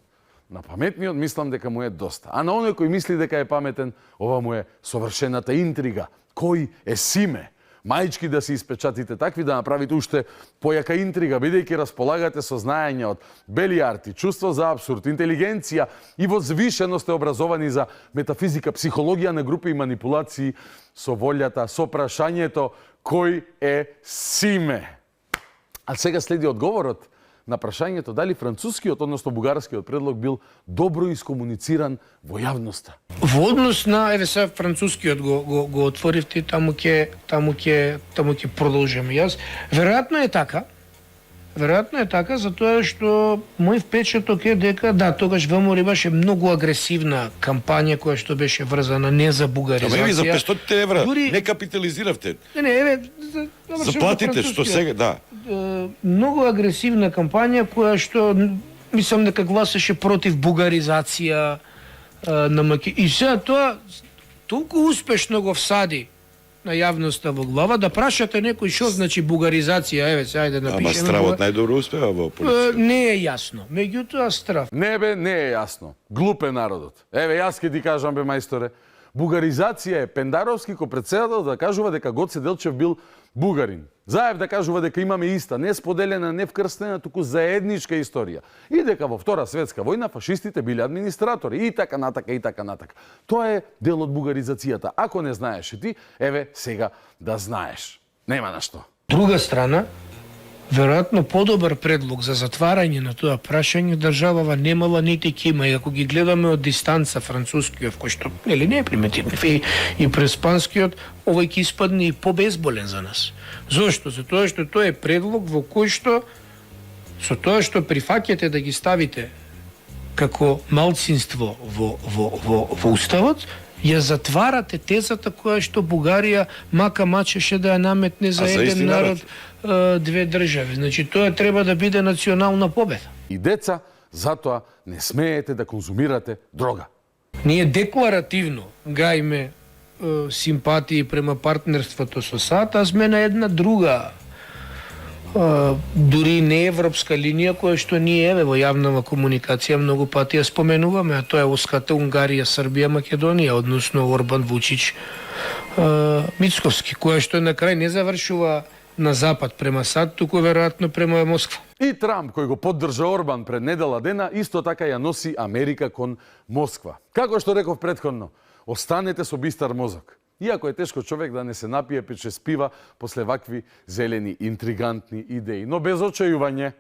На паметниот мислам дека му е доста. А на оној кој мисли дека е паметен, ова му е совршената интрига. Кој е Симе? Мајчки да се испечатите такви да направите уште појака интрига, бидејќи располагате со знаење од бели арти, чувство за абсурд, интелигенција и возвишено сте образовани за метафизика, психологија на групи и манипулации со волјата, со прашањето кој е Симе. А сега следи одговорот на прашањето дали францускиот, односно бугарскиот предлог бил добро искомунициран во јавноста. Во однос на, еве сега францускиот го отворивте, таму ќе продолжиме. Јас веројатно е така, затоа што мој впечаток е дека да, тогаш ВМРО имаше многу агресивна кампања која што беше врзана не за бугаризација. Ама ви за 500 евра не капитализиравте. Не, еве заплатите што сега, да. Многу агресивна кампања која што мислам дека гласеше против бугаризација на Македонија. И сега тоа толку успешно го всади на јавноста во глава да прашате некој што значи бугаризација, еве сега ајде да напишеме. Ама стравот најдобро успева во политика. Не е јасно. Меѓутоа страв. Не бе, не е јасно. Глуп е народот. Еве јас ќе ти кажам бе мајсторе, бугаризација е Пендаровски кој председател да кажува дека Гоце Делчев бил бугарин. Заев да кажува дека имаме иста, не споделена, не вкрстена, туку заедничка историја. И дека во Втора светска војна фашистите биле администратори и така натака и така натака. Тоа е дел од бугаризацијата. Ако не знаеше ти, еве сега да знаеш. Нема на што. Друга страна, веројатно подобар предлог за затварање на тоа прашање државава немала нити ќе има. И ако ги гледаме од дистанца францускиот, кој што не е приметивен, и преспанскиот, овој ќе испадне и побезболен за нас. Зошто? Затоа што тоа е предлог во кој што со тоа што прифаќате да ги ставите како малцинство во уставот, ја затварате тезата која што Бугарија мака мачеше да ја наметне за еден народ, две држави. Значи тоа треба да биде национална победа. И деца, затоа не смеете да конзумирате дрога. Ние декларативно гајме симпатии према партнерството со САД, а сме на една друга дури не европска линија која што ние еве во јавнава комуникација многу пати ја споменуваме, а тоа е оската Унгарија, Србија, Македонија, односно Орбан, Вучич, Мицковски, која што на крај не завршува на запад према САД, туку веројатно према Москва. И Трамп, кој го поддржа Орбан пред недела дена, исто така ја носи Америка кон Москва. Како што реков претходно, останете со бистар мозок. Иако е тешко човек да не се напие пече спива после вакви зелени, интригантни идеи. Но без очајување,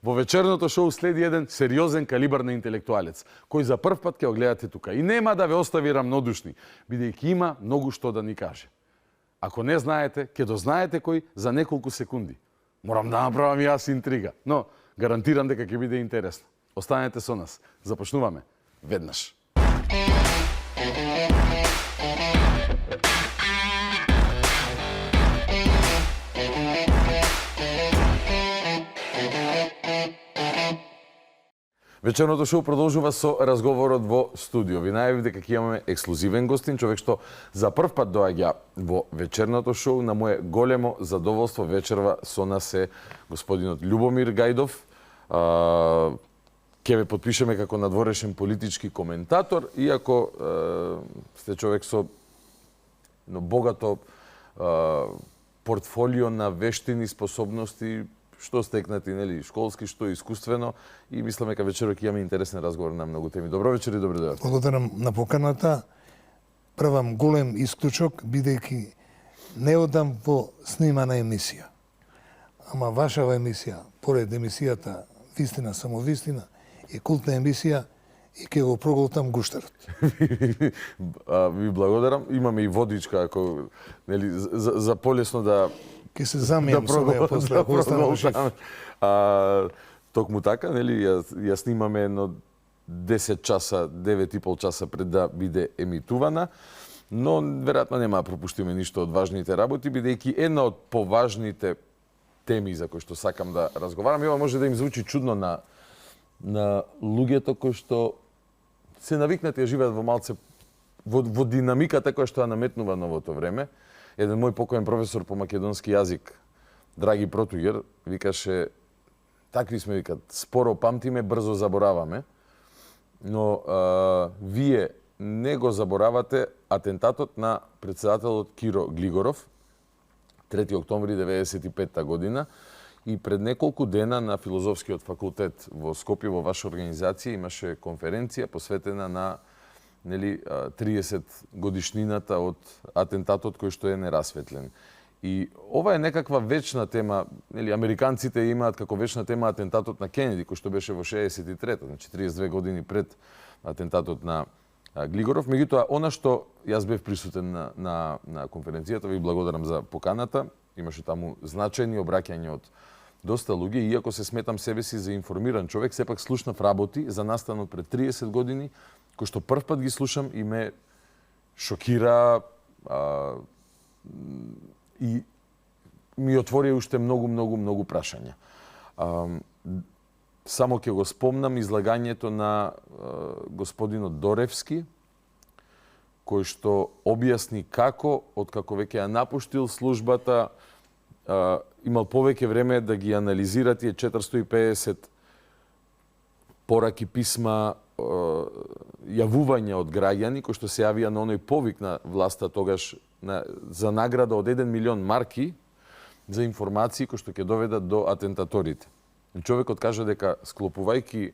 во вечерното шоу следи еден сериозен калибар на интелектуалец, кој за прв пат ќе го гледате тука. И нема да ве остави рамнодушни, бидејќи има многу што да ни каже. Ако не знаете, ќе дознаете кој за неколку секунди. Морам да направам и јас интрига, но гарантирам дека ќе биде интересно. Останете со нас. Започнуваме веднаш. Вечерното шоу продолжува со разговорот во студио. Ви најавив дека ќе имаме ексклузивен гостин, човек што за прв пат доаѓа во вечерното шоу. На мое големо задоволство вечерва со нас е господинот Љубомир Гајдов. Ќе ве потпишеме како надворешен политички коментатор, иако сте човек со богато портфолио на вештини, способности, што стекнати, нели, школски, што искуствено, и мислам дека вечерот ќе имаме интересен разговор на многу теми. Добро вечер и добре дојдовте. Благодарам на поканата. Правам голем исклучок, бидејќи не одам во снимана емисија. Ама вашава емисија, поред емисијата Вистина, само вистина, е култна емисија и ќе го проголтам гуштарот. Ви благодарам. Имаме и водичка, ако, нели, за полесно да ќе се замијам со неја после, ако останам жив. Токму така, нели, ја снимаме едно 10 часа, 9,5 часа пред да биде емитувана, но веројатно нема да пропуштиме ништо од важните работи, бидејќи една од поважните теми за кои што сакам да разговарам, ова може да им звучи чудно на луѓето кои што се навикнати да живеат во малце во динамиката која што ја наметнува новото време. Еден мој покоен професор по македонски јазик, Драги Протугер, викаше, такви сме, викат, споро памтиме, брзо забораваме, но вие не го заборавате атентатот на председателот Киро Глигоров, 3 октомври 1995 година, и пред неколку дена на Филозофскиот факултет во Скопје, во ваша организација, имаше конференција посветена на 30 годишнината од атентатот кој што е нерасветлен. И ова е некаква вечна тема, американците имаат како вечна тема атентатот на Кенеди, кој што беше во 63-та, значи 32 години пред атентатот на Глигоров. Меѓутоа, она што јас бев присутен на конференцијата, ви благодарам за поканата, имаше таму значајни обраќања од доста луѓе, иако се сметам себе си за информиран човек, сепак слушнав работи за настанот пред 30 години, кој што прв пат ги слушам и ме шокира и ми отвори уште многу прашања. Само ќе го спомнам излагањето на господинот Доревски, кој што објасни како, откако веќе ја напуштил службата, имал повеќе време да ги анализира тие 450 пораки, писма, јавувања од граѓани кои што се јавија на оној повик на власта тогаш за награда од 1 милион марки за информации кои што ќе доведат до атентаторите. Човекот кажа дека склопувајќи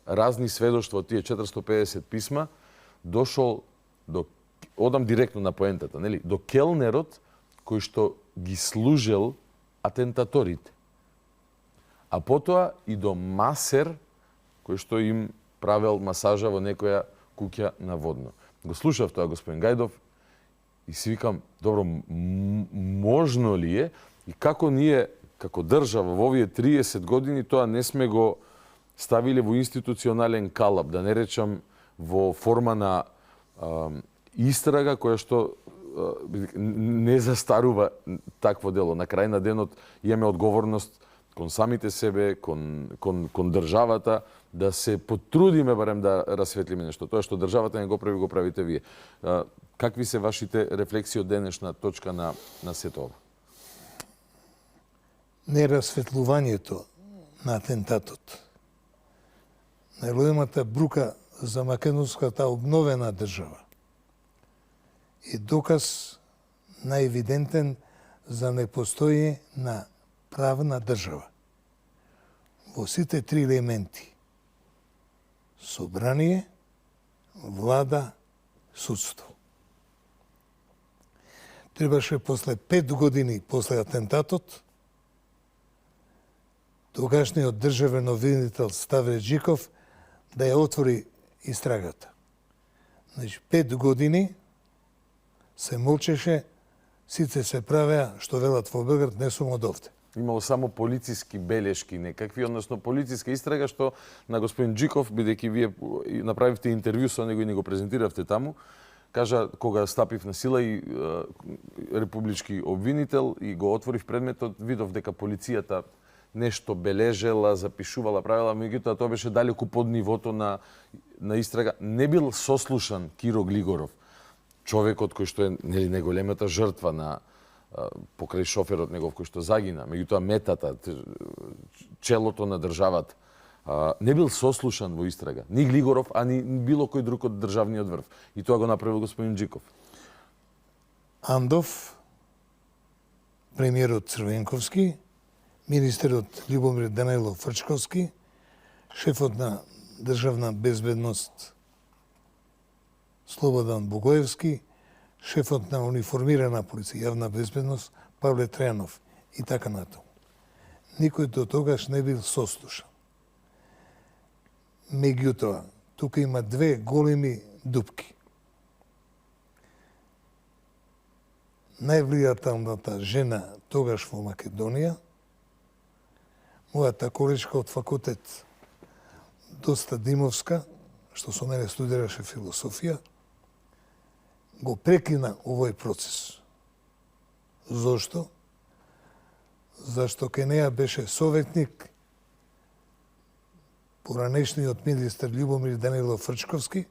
разни сведоштва од тие 450 писма, дошол до, одам директно на поентата, нели, до келнерот кој што ги служел атентаторите. А потоа и до масер кој што им правел масажа во некоја куќа на Водно. Го слушав тоа господин Гајдов и си викам, добро, можно ли е и како ние како држава во овие 30 години тоа не сме го ставиле во институционален калап, да не речам во форма на истрага која што не застарува такво дело. На крај на денот имаме одговорност кон самите себе, кон државата, да се потрудиме барем да расветлиме нешто. Тоа што државата не го прави, го правите вие. Какви се вашите рефлексии од денешна точка на сето ова? Нерасветлувањето на атентатот, најголемата брука за македонската обновена држава, е доказ најевидентен за непостоје на правна држава. Во сите три елементи: собрание, влада, судство. требаше после 5 години после атентатот, тогашниот државен обвинител Ставре Джиков да ја отвори истрагата. Значи, 5 години се молчеше, сите се правеа, што велат во Белград, не сум од овде. Имало само полициски белешки некакви, односно полициска истрага што на господин Джиков, бидејќи вие направивте интервју со него и не го презентиравте таму, кажа кога стапив на сила и републички обвинител и го отворив предметот, видов дека полицијата нешто бележела, запишувала, правила, меѓутоа тоа беше далеку под нивото на истрага. Не бил сослушан Киро Глигоров, човекот кој што е нели најголемата жртва на покрај шоферот негов кој што загина, меѓутоа метата, челото на државата, не бил сослушан во истрага. Ни Глигоров, а ни било кој друг од државниот врв. И тоа го направил господин Джиков. Андов, премиерот Црвенковски, министерот Љубомир Данаилов Фрчковски, шефот на државна безбедност Слободан Бугоевски, шефот на униформирана полиција, јавна безбедност Павле Трајанов и така натаму. Никој до тогаш не бил сослушан. Меѓутоа, тука има две големи дупки. Највлијателната жена тогаш во Македонија, мојата колешка од факултет Доста Димовска, што со мене студираше философија, го прекина овој процес. Зошто? Зашто ке неја беше советник поранешниот министер Љубомир Данилов Фрчковски,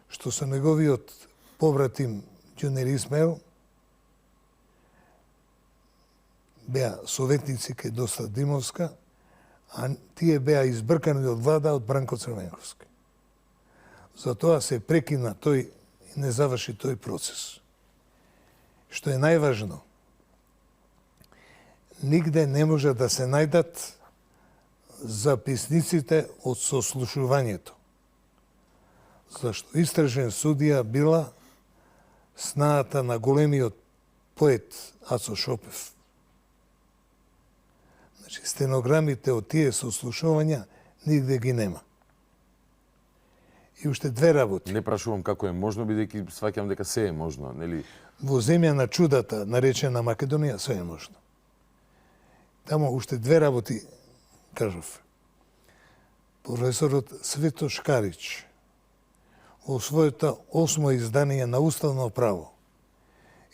што со неговиот побратим Ѓунер Исмаил беа советници ке Доста Димовска, а тие беа избркани од влада од Бранко Црвенковски. Затоа се прекина тој и не заврши тој процес. Што е најважно, нигде не може да се најдат записниците од сослушувањето. Зашто истражен судија била снаата на големиот поет Ацо Шопев. Значи, стенограмите од тие сослушувања нигде ги нема. И уште две работи. Не прашувам како е можно, бидејќи сваќам дека се е можно, нели? Во земја на чудата, наречена Македонија, се е можно. Тамо уште две работи кажав. Професорот Свето Шкарич во својата 8 издание на Уставно право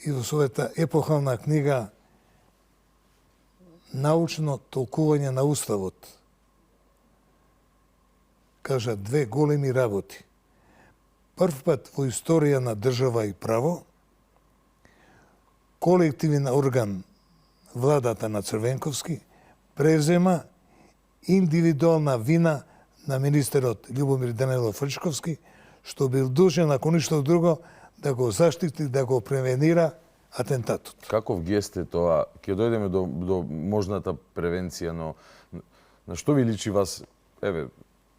и во својата епохална книга Научно толкување на Уставот кажа две големи работи. Прв пат во историја на држава и право колективен орган владата на Црвенковски презема индивидуална вина на министерот Љубомир Данилов Фрчковски, што бил должен, ако ништо друго, да го заштити, да го превенира атентатот. Каков гест е тоа? Ќе дојдеме до можната превенција, но на што ви личи вас? Еве,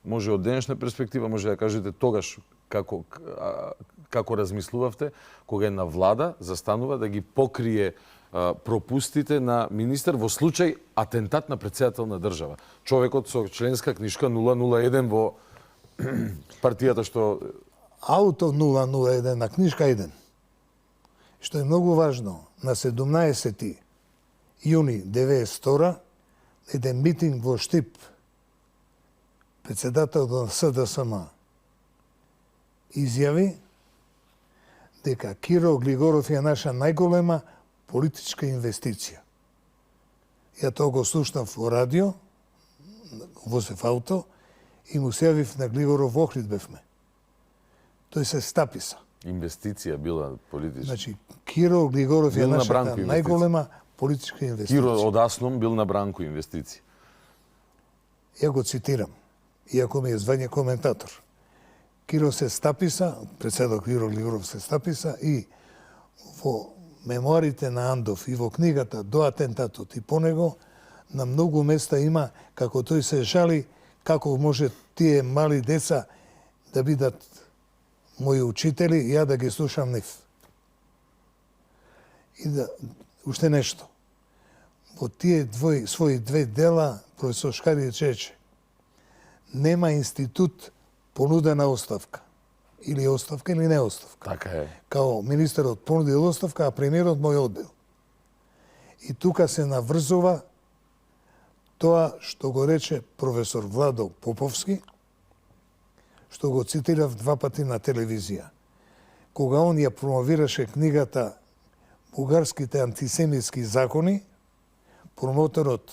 може од денешна перспектива, може да кажете тогаш како размислувавте, кога е на влада, застанува да ги покрие пропустите на министер во случај атентат на претседател на држава. Човекот со членска книшка 001 во партијата што... Ауто 001 на книшка 1. Што е многу важно, на 17. јуни 1992 еден митинг во Штип, председател на СДСМ изјави дека Киро Глигоров е наша најголема политичка инвестиција. Ја тоа го слушнав во радио, возев ауто, и му се јавив на Глигоров во Охрид бевме. Тој се стаписа. Инвестиција била политичка. Значи, Киро Глигоров е нашата најголема политичка инвестиција. Киро од Аслом бил на Бранко инвестиција. Ја го цитирам, иако ми е звање коментатор. Киро се стаписа, председател Киро Глигоров се стаписа и во мемуарите на Андов и во книгата до атентатот и по него, на многу места има како тој се жали како може тие мали деца да бидат мои учители и ја да ги слушам нив. И да, уште нешто. Во тие своји две дела, професор Шкаријич рече, нема институт понудена оставка. Или оставка, или не оставка. Така е. Као министерот понудил оставка, а премиерот му ја одбил. И тука се наврзува тоа што го рече професор Владо Поповски, што го цитирав 2 пати на телевизија. Кога он ја промовираше книгата Бугарските антисемитски закони, промоторот,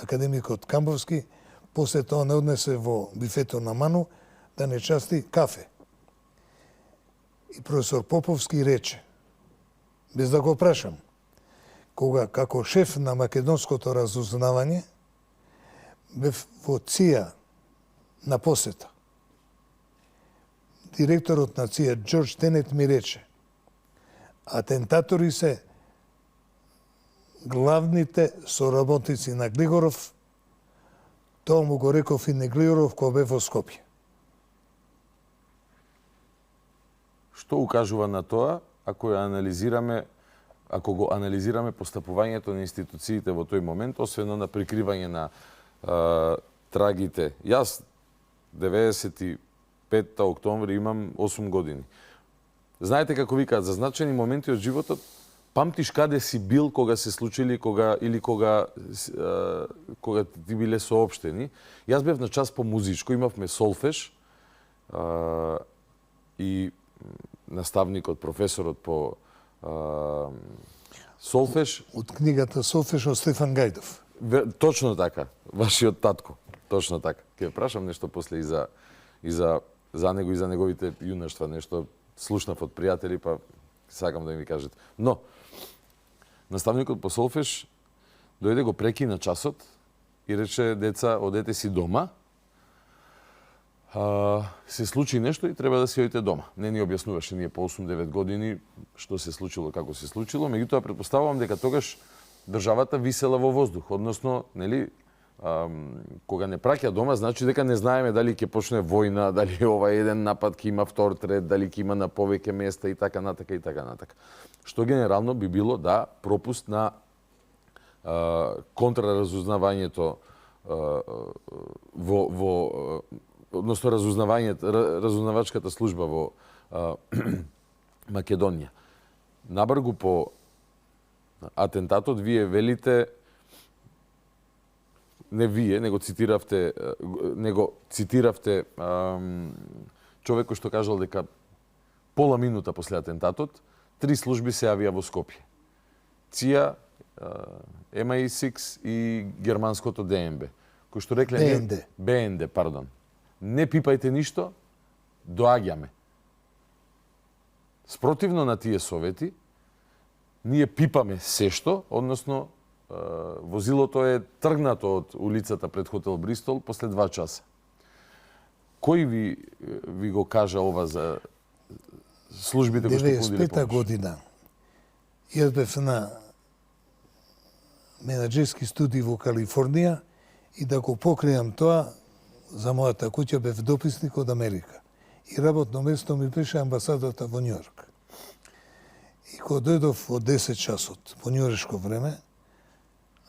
академикот Камбовски, после тоа не однесе во бифето на Ману да не части кафе. И професор Поповски рече, без да го прашам, кога како шеф на македонското разузнавање бев во ЦИА на посета, директорот на ЦИА Џорџ Тенет ми рече, атентатори се главните соработници на Глигоров, тоа му го реков и на Глигоров кога бев во Скопје. Што укажува на тоа, ако го анализираме постапувањето на институциите во тој момент, освен на прикривање на трагите. Јас 95 октомври имам 8 години. Знаете како викаат, за значени моменти од животот, памтиш каде си бил кога се случили, кога ти биле соопштени. Јас бев на час по музичко, имавме солфеж и наставникот, професорот по солфеж. Од книгата Солфеж од Стефан Гајдов. Точно така, вашиот татко. Точно така. Ќе прашам нешто после и за него и за неговите јунаштва, нешто слушнав од пријатели, па сакам да ми кажете. Но, наставникот по солфеж дојде, го прекина часот и рече, деца, одете си дома, се случи нешто и треба да си одите дома. Не ни објаснуваше ние по 8-9 години што се случило, како се случило, меѓутоа претпоставувам дека тогаш државата висела во воздух, односно, нели, кога не праќа дома, значи дека не знаеме дали ќе почне војна, дали ова еден напад ќе има втор трет, дали ќе има на повеќе места и така натака и така натака. Што генерално би било пропуст на контраразузнавањето односно разузнавачката служба во Македонија. Набргу по атентатот, вие велите, не вие, него цитиравте човек кој што кажал дека пола минута после атентатот 3 служби се јавија во Скопје. ЦИА, MI6 и германското ДНБ, кој што рекле БНД, пардон. Не пипајте ништо, доаѓаме. Спротивно на тие совети, ние пипаме сешто, односно возилото е тргнато од улицата пред хотел Бристол после 2 часа. Кој ви го кажа ова за службите кои што понудиле помош? 95 година. Јас бев на менаџерски студии во Калифорнија и да го покријам тоа, за мојата куќа бев дописник од Америка. И работно место ми беше амбасадата во Њујорк. И кога дојдов од 10 часот по њујоршко време,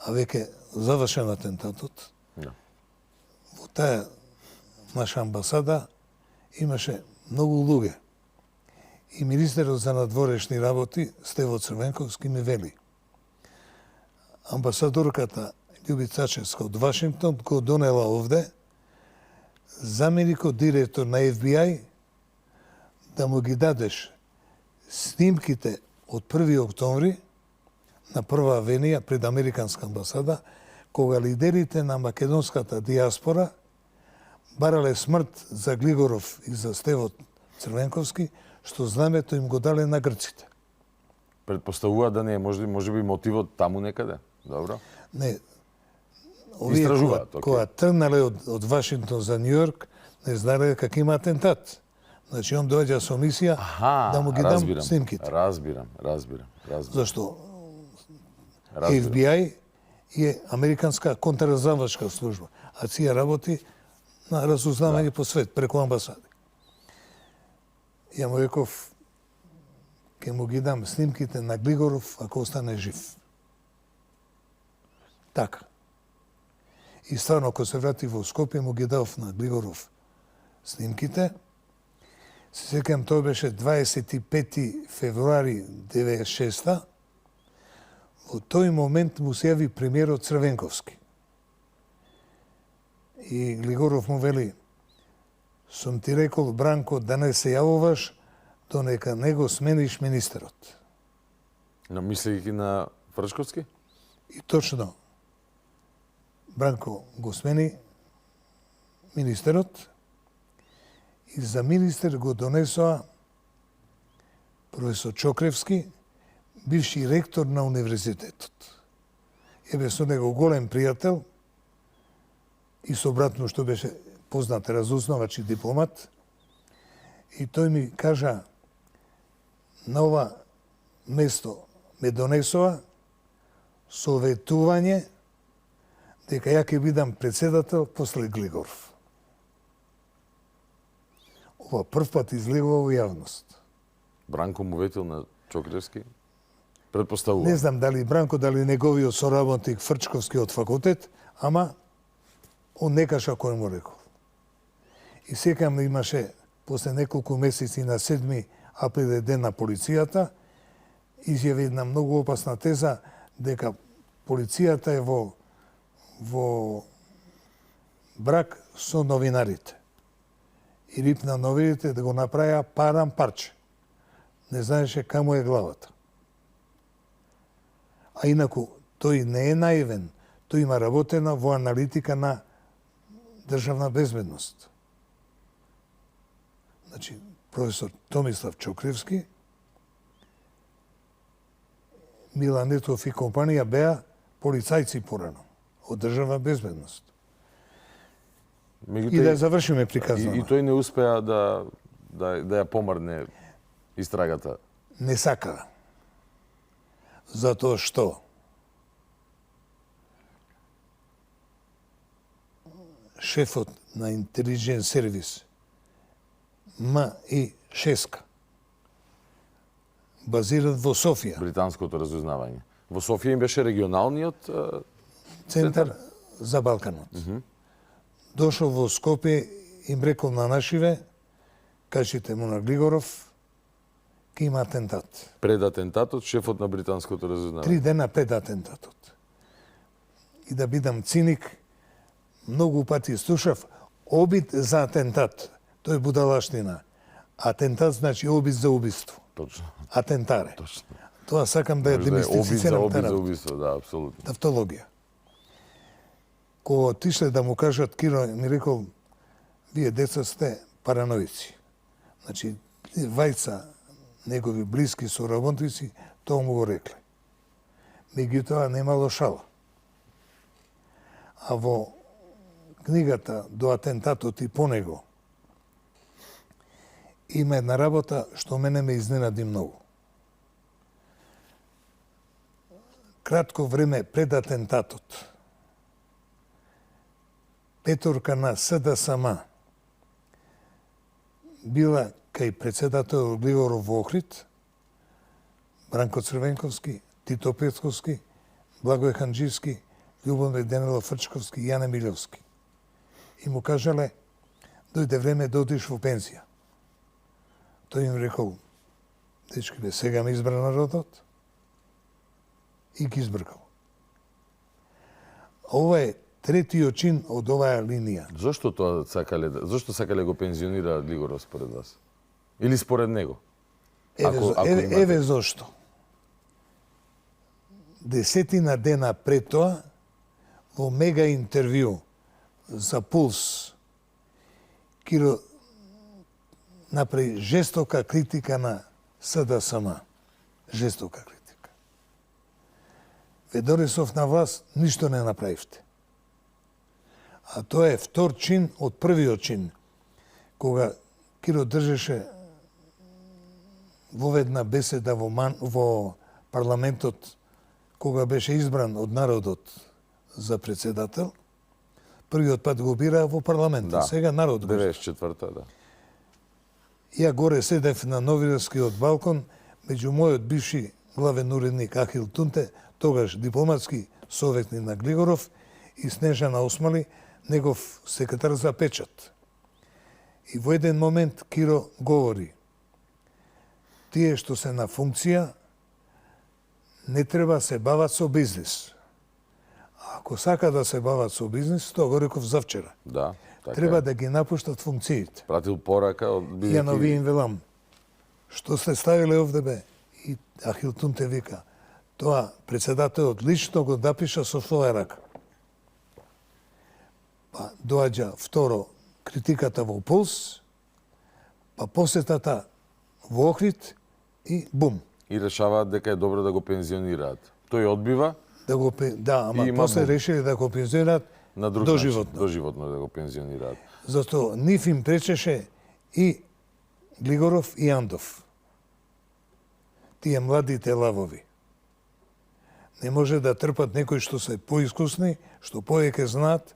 а веќе завршен атентатот, во таа наша амбасада имаше многу луѓе. И министерот за надворешни работи, Стево Црвенковски, ми вели: амбасадорката Љуби Цачевска од Вашингтон го донела овде заменикот директор на FBI да му ги дадеш снимките од 1 октомври на Прва авенија пред Американска амбасада, кога лидерите на македонската диаспора барале смрт за Глигоров и за Стево Црвенковски, што знамето им го дале на грците. Предпоставува да не е, може би мотивот таму некаде. Добро. Не. Овие кога тргнале од Вашингтон за Њујорк, не знаеле дека има атентат. Значи, он доаѓа со мисија да му ги дам снимките. Разбирам. Зашто FBI е американска контраразузнавачка служба, а ЦИА работи на разузнавање по свет, преку амбасади. Ја му реков, ќе му ги дам снимките на Глигоров ако остане жив. Така. И стварно, ако се врати во Скопје, му ги дав на Глигоров снимките. Се сеќам, тоа беше 25 февруари 96-та. Во тој момент му се јави премиерот Црвенковски. И Глигоров му вели, сум ти рекол, Бранко, да не се јавуваш, то нека не го смениш министерот. Намислејќи на Вршковски? И точно, Бранко го смени министерот и за министер го донесоа професор Чокревски, бивши ректор на универзитетот. Ебе со него голем пријател и со обратно што беше познат разузнавач и дипломат. И тој ми кажа, на ова место ме донесоа советување дека ја ќе бидам председател после Глигоров. Ова прв пат излегува во јавност. Бранко му ветил на Чокревски? Предпоставува. Не знам дали Бранко, дали неговиот соработник Фрчковски од факултет, ама он не кажа кој му рекол. И секам имаше после неколку месеци на 7 април е ден на полицијата, изјави една многу опасна теза дека полицијата е во брак со новинарите. И рипна новините да го направиа парам парче. Не знаеше каму е главата. А инаку, тој не е наивен. Тој има работена во аналитика на државна безбедност. Значи, професор Томислав Чокревски, Милан Нетов и компанија беа полицајци порано од државна безбедност. И да завршиме приказнава. И тој не успеа да ја помрне истрагата. Не сака. Затоа што шефот на интелигент сервис МИ6 базиран во Софија. Британското разузнавање. Во Софија им беше регионалниот центар за Балканот. Дошол во Скопје, им рекол на нашиве, кажете му на Глигоров, ке има атентат. Пред атентатот, шефот на британското разузнавање. 3 дена пред атентатот. И да бидам циник, многу пати слушав обид за атентат. Тој е будалаштина. Атентат значи обид за убиство. Точно. Атентаре. Точно. Тоа сакам да ја демистифицирам. Обид за убиство, да, апсолутно. Тавтологија. Кога отишле да му кажат, Киро ми рекол, вие деца сте параноици. Значи, вајца негови блиски соработници, тоа му го рекле. Меѓутоа немало шала. А во книгата до атентатот и по него има една работа што мене ме изненади многу. Кратко време пред атентатот, петорка на СДСМ била кај председател Глигоров во Охрид, Бранко Црвенковски, Тито Петковски, Благој Ханџиски, Љубомир Денелов Фрчковски и Јане Милевски. И му кажале, дојде време да одиш во пензија. Тој им рекол, дечки бе, сега ме избра народот, и ги избркал. Ова е третиот чин од оваа линија. Зошто тоа сакале, зошто сакале го пензионира Глигоров според вас? Или според него? Еве зошто. 10 дена пред тоа, во мега интервју за Пулс, Киро направи жестока критика на СДСМ. Жестока критика. Ве донесов на власт, ништо не направивте. А тоа е втор чин од првиот чин, кога Киро држеше воведна беседа во парламентот, кога беше избран од народот за председател, првиот пат го бира во парламентот, да. Сега народ го. 94-та, да. Ја горе седев на новинарскиот балкон, меѓу мојот бивши главен уредник Ахил Тунте, тогаш дипломатски советник на Глигоров, и Снежана Осмали, негов секретар за печат. И во еден момент Киро говори: тие што се на функција не треба се бават со бизнис. Ако сака да се бават со бизнис, тоа го реков завчера. Да, така треба е. да ги напуштат функциите. Пратил порака од Ја ви им велам, што сте ставиле овде бе? И Ахил Тунте вика, тоа председателот лично го напиша со своја рака. Па доаѓа второ критиката во Пулс, па посетата во Охрид и бум. И решаваат дека е добро да го пензионираат. Тој одбива. Да, ама после решили да го пензионираат на друг доживотно. начин, доживотно да го пензионираат. Затоа нив им пречеше и Глигоров и Андов. Тие младите лавови. Не може да трпат некои што се поискусни, што повеќе знаат,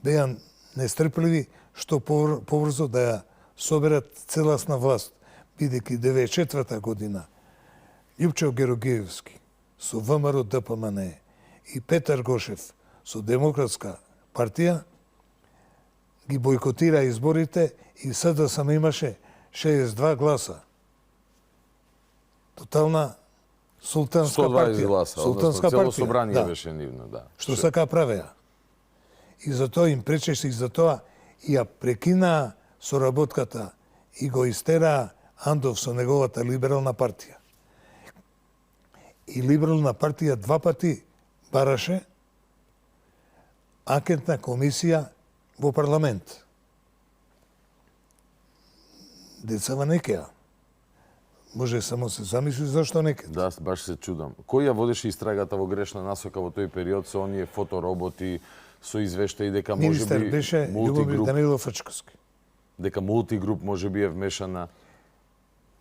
беа нестрпливи, што побрзо да ја соберат целасна власт, бидејќи 94 година Љупчо Герогиевски со ВМРО ДПМН и Петар Гошев со Демократска партија ги бойкотира изборите и СДСМ имаше 62 гласа. Тотална султанска 120 партија. гласа, Султанска цело партија, собрание да. беше нивно, да. Што сака правеа. И затоа им пречеше, и затоа ја прекинаа соработката и го истераа Андов со неговата либерална партија. И либерална партија два пати бараше анкетна комисија во парламент. Децава не кеа. Може само се замисли зашто не кеа. Да, баш се чудам. Кој ја водеше истрагата во грешна насока во тој период со оние фотороботи, со извештаи дека може Министер би беше Љубомир Данилов Фачковски. дека мултигруп може би е вмешана.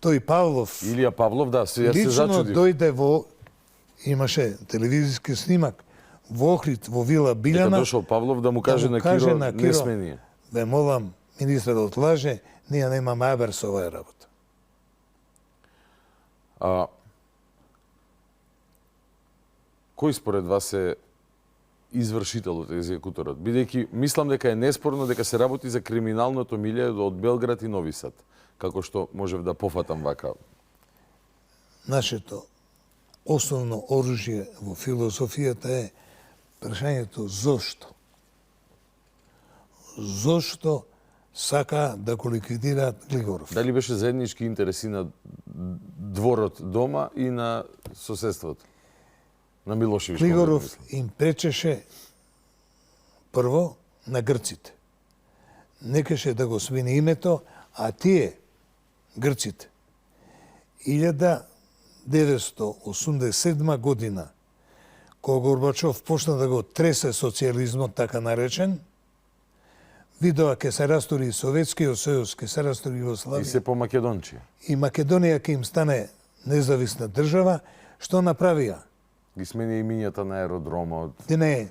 Тој Павлов. Илија Павлов, да, се Лично зачудив. дојде во, имаше телевизиски снимак, во Охрид, во вила Билјана. Дека дошол Павлов да му каже на Киро, не сме ние. Ве молам, министерот лаже, ние немаме абер со оваа работа. Кој според вас е извршителот, екзекуторот? Бидејќи мислам дека е неспорно дека се работи за криминалното милје од Белград и Нови Сад, како што можев да пофатам вака. Нашето основно оружје во философијата е прашањето зошто. Зошто сака да го ликвидираат Глигоров? Дали беше заеднички интереси на дворот дома и на соседството? На Милошевич. Глигоров им пречеше прво на грците. Некаше да го смени името, а тие, грците, 1987 година, кога Горбачов почна да го тресе социјализмот, така наречен, видоа ке се растори Советскиот сојуз, ке се растори Југославија. И се по Македончија. И Македонија ке им стане независна држава, што направија? Ги смени имињата на аеродромот. Не,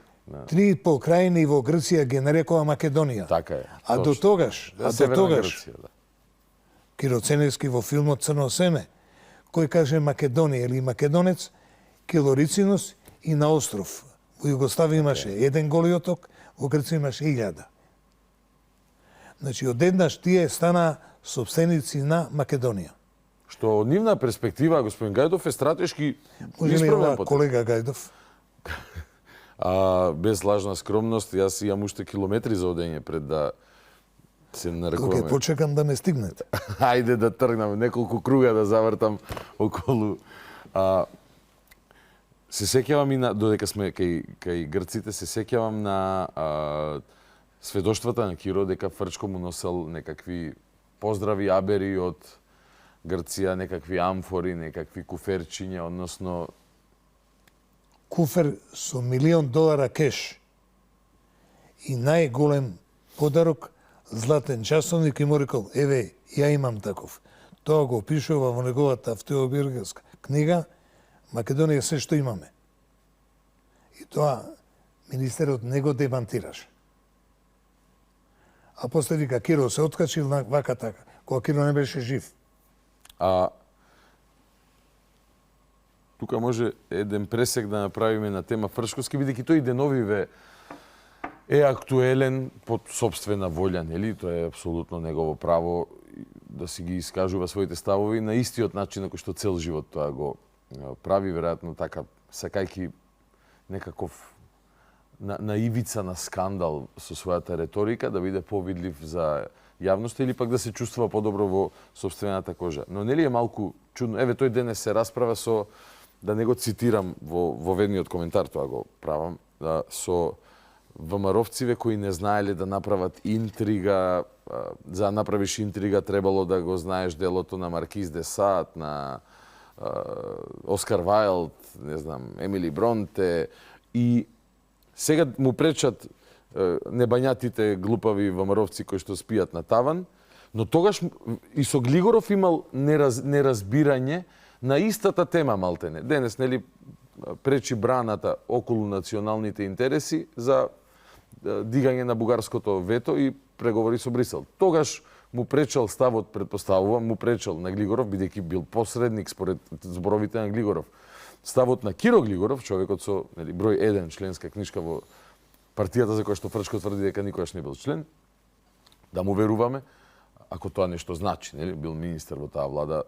три покрајни во Грција ги нарекува Македонија. Така е. А до тогаш, Грција, да. Киро Ценевски во филмот Црно семе, кој каже Македонија или македонец, Килорицинус и на остров. Во Југославија имаше еден голи оток, во Грција имаше 1000. Значи, одеднаш тие стана собственици на Македонија. Што од нивна перспектива, господин Гајдов, е стратешки Може ли исправен ова потез. колега Гајдов? Без лажна скромност, јас имам уште километри за одење пред да се нарекуваме. Кога почекам да ме стигнете. Ајде да тргнам неколку круга да завртам околу. Се сеќавам и на, додека сме кај грците, се сеќавам на сведоштвата на Киро дека Фрчко му носел некакви поздрави, абери од Грција, некакви амфори, некакви куферчиња, односно Куфер со $1,000,000 кеш и најголем подарок златен часовник и му рекол, еве, ја имам таков. Тоа го пишува во неговата автобиографска книга Македонија се што имаме. И тоа министерот не го демантираше. А после вика Киро се откачил на вака така, кога Киро не беше жив. тука може еден пресек да направиме на тема Фршковски, бидејќи тој деновиве е актуелен под собствена волја, нели? Тоа е апсолутно негово право да си ги искажува своите ставови на истиот начин на кој што цел живот тоа го прави, веројатно така сакајќи некаков на ивица на скандал со својата реторика, да биде повидлив за јавноста или пак да се чувствува подобро во собствената кожа. Но нели е малку чудно? Еве тој денес се расправа со, да не го цитирам во ведниот коментар, тоа го правам, со ВМРО-вциве кои не знаеле да направат интрига. За да направиш интрига требало да го знаеш делото на Маркиз де Сад, на Оскар Вајлд, не знам, Емили Бронте, и сега му пречат небањатите глупави ВМРО-вци кои што спијат на таван, но тогаш и со Глигоров имал неразбирање на истата тема малтене. Денес, нели, пречи браната околу националните интереси за дигање на бугарското вето и преговори со Брисел. Тогаш му пречал ставот, предпоставувам, му пречал на Глигоров, бидејќи бил посредник според зборовите на Глигоров. Ставот на Киро Глигоров, човекот со, нели, број 1 членска книжка во партијата за која што Фрчко тврди дека никогаш не бил член, да му веруваме, ако тоа нешто значи, нели, бил министер во таа влада.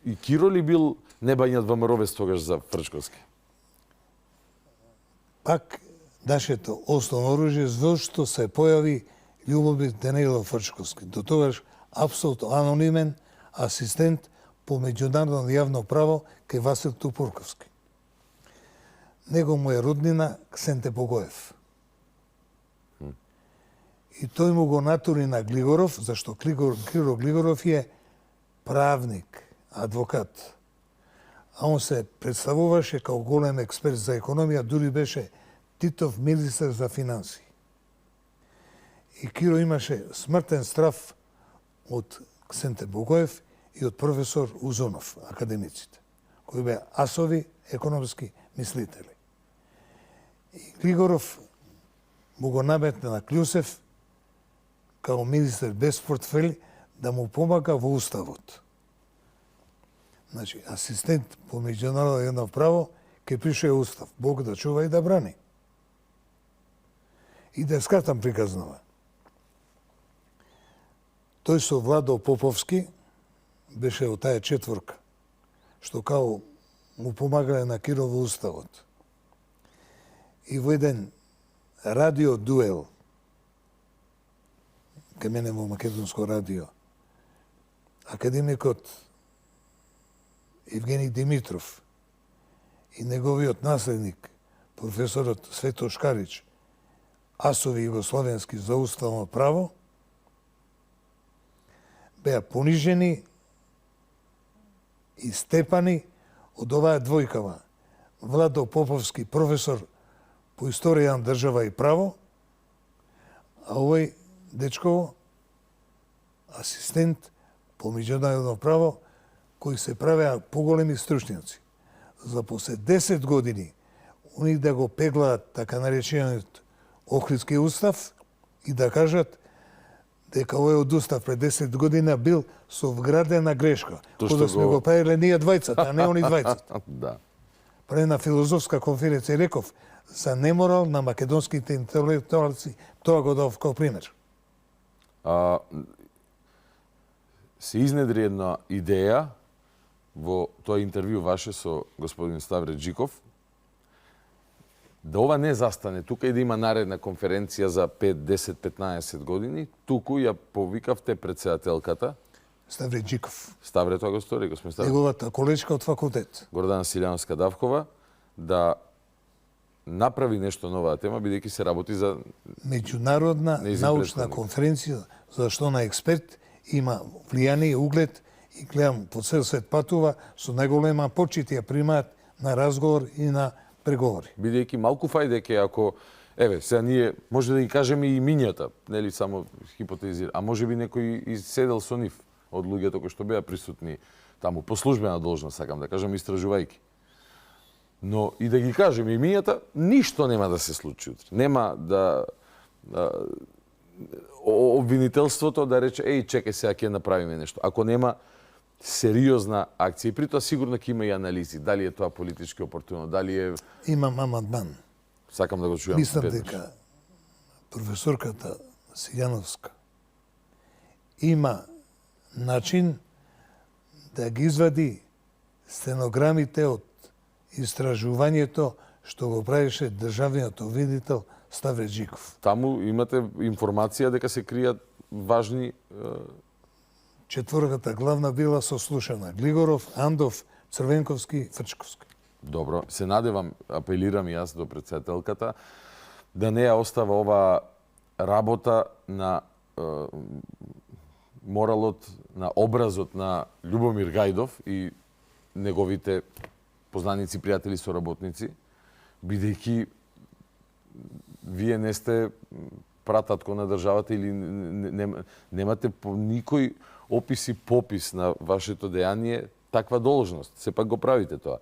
И Киро ли бил небањат ВМРО-вец тогаш за Фрчковски? Пак нашето основно оружје зашто се појави Љубомир Денелов Фрчковски. До тогаш апсолутно анонимен асистент по меѓународно јавно право кај Васил Тупурковски. Него му е роднина Ксенте Богоев. И тој му го натури на Глигоров, зашто Киро Глигоров е правник, адвокат. А он се представуваше као голем експерт за економија, дури беше Титов министер за финанси. И Киро имаше смртен страв од Ксенте Богоев и од професор Узунов, академиците, кои беа асови економски мислители. И Глигоров му го наметна на Клјусев као министер без портфел да му помага во уставот. Значи, асистент по меѓународно право ке пише устав, Бог да чува и да брани. И да скратам приказнава. Тој со Владо Поповски беше од таа четворка, што као му помагале на Киро во уставот. И во еден радио дуел, кај мене во Македонско радио, академикот Евгений Димитров и неговиот наследник, професорот Свето Шкарич, асови југословенски за уставно право, беа понижени и степани од оваа двојкава. Владо Поповски, професор по историја на држава и право, а овој дечко асистент по меѓународно право, кои се правеа поголеми стручњаци. За после 10 години они да го пеглаат така наречениот Охридски устав и да кажат дека овој устав пред 10 година бил со вградена грешка. Кога сме го правиле ние двајцата, а не они двајцата. Да. Пред на филозофска конференција реков за неморал на македонските интелектуалци, тоа го дав како пример. Се изнедри една идеја во тоа интервју ваше со господин Ставре Джиков, да ова не застане тука и да има наредна конференција за 5, 10, 15 години, туку ја повикавте председателката Ставре Джиков. Ставре, тоа го стори, господин Ставре. Неговата колежка од факултет. Гордана Силјановска-Давкова, да направи нешто на оваа тема, бидејќи се работи за меѓународна научна конференција, зашто на експерт има влијание и углед и гледам по цел свет патува со најголема почит ја примаат на разговор и на преговори. Бидејќи малку фајде ке ако еве, сега ние може да ги кажеме и имињата, нели само хипотезира, а може би некој и седел со нив од луѓето кои што беа присутни таму по службена должност, сакам да кажам, истражувајќи. Но и да ги кажеме имињата, ништо нема да се случи утре. Нема да обвинителството да рече, еј, чекај сега ќе направиме нешто. Ако нема сериозна акција. И при тоа сигурно ќе има и анализи. Дали е тоа политички опортуно, дали е... Имам амандман. Сакам да го чујам. Мислам веднаш. дека професорката Сијановска има начин да ги извади стенограмите од истражувањето што го правише државниот обвинител Ставре Джиков. Таму имате информација дека се кријат важни... Четворката главна била сослушана. Глигоров, Андов, Црвенковски, Фрчковски. Добро, се надевам, апелирам и јас до председателката, да не ја остава ова работа на моралот, на образот на Љубомир Гајдов и неговите познаници, пријатели, соработници, бидејќи вие не сте прататко на државата или немате по никој опис и попис на вашето дејание таква должност. Сепак го правите тоа.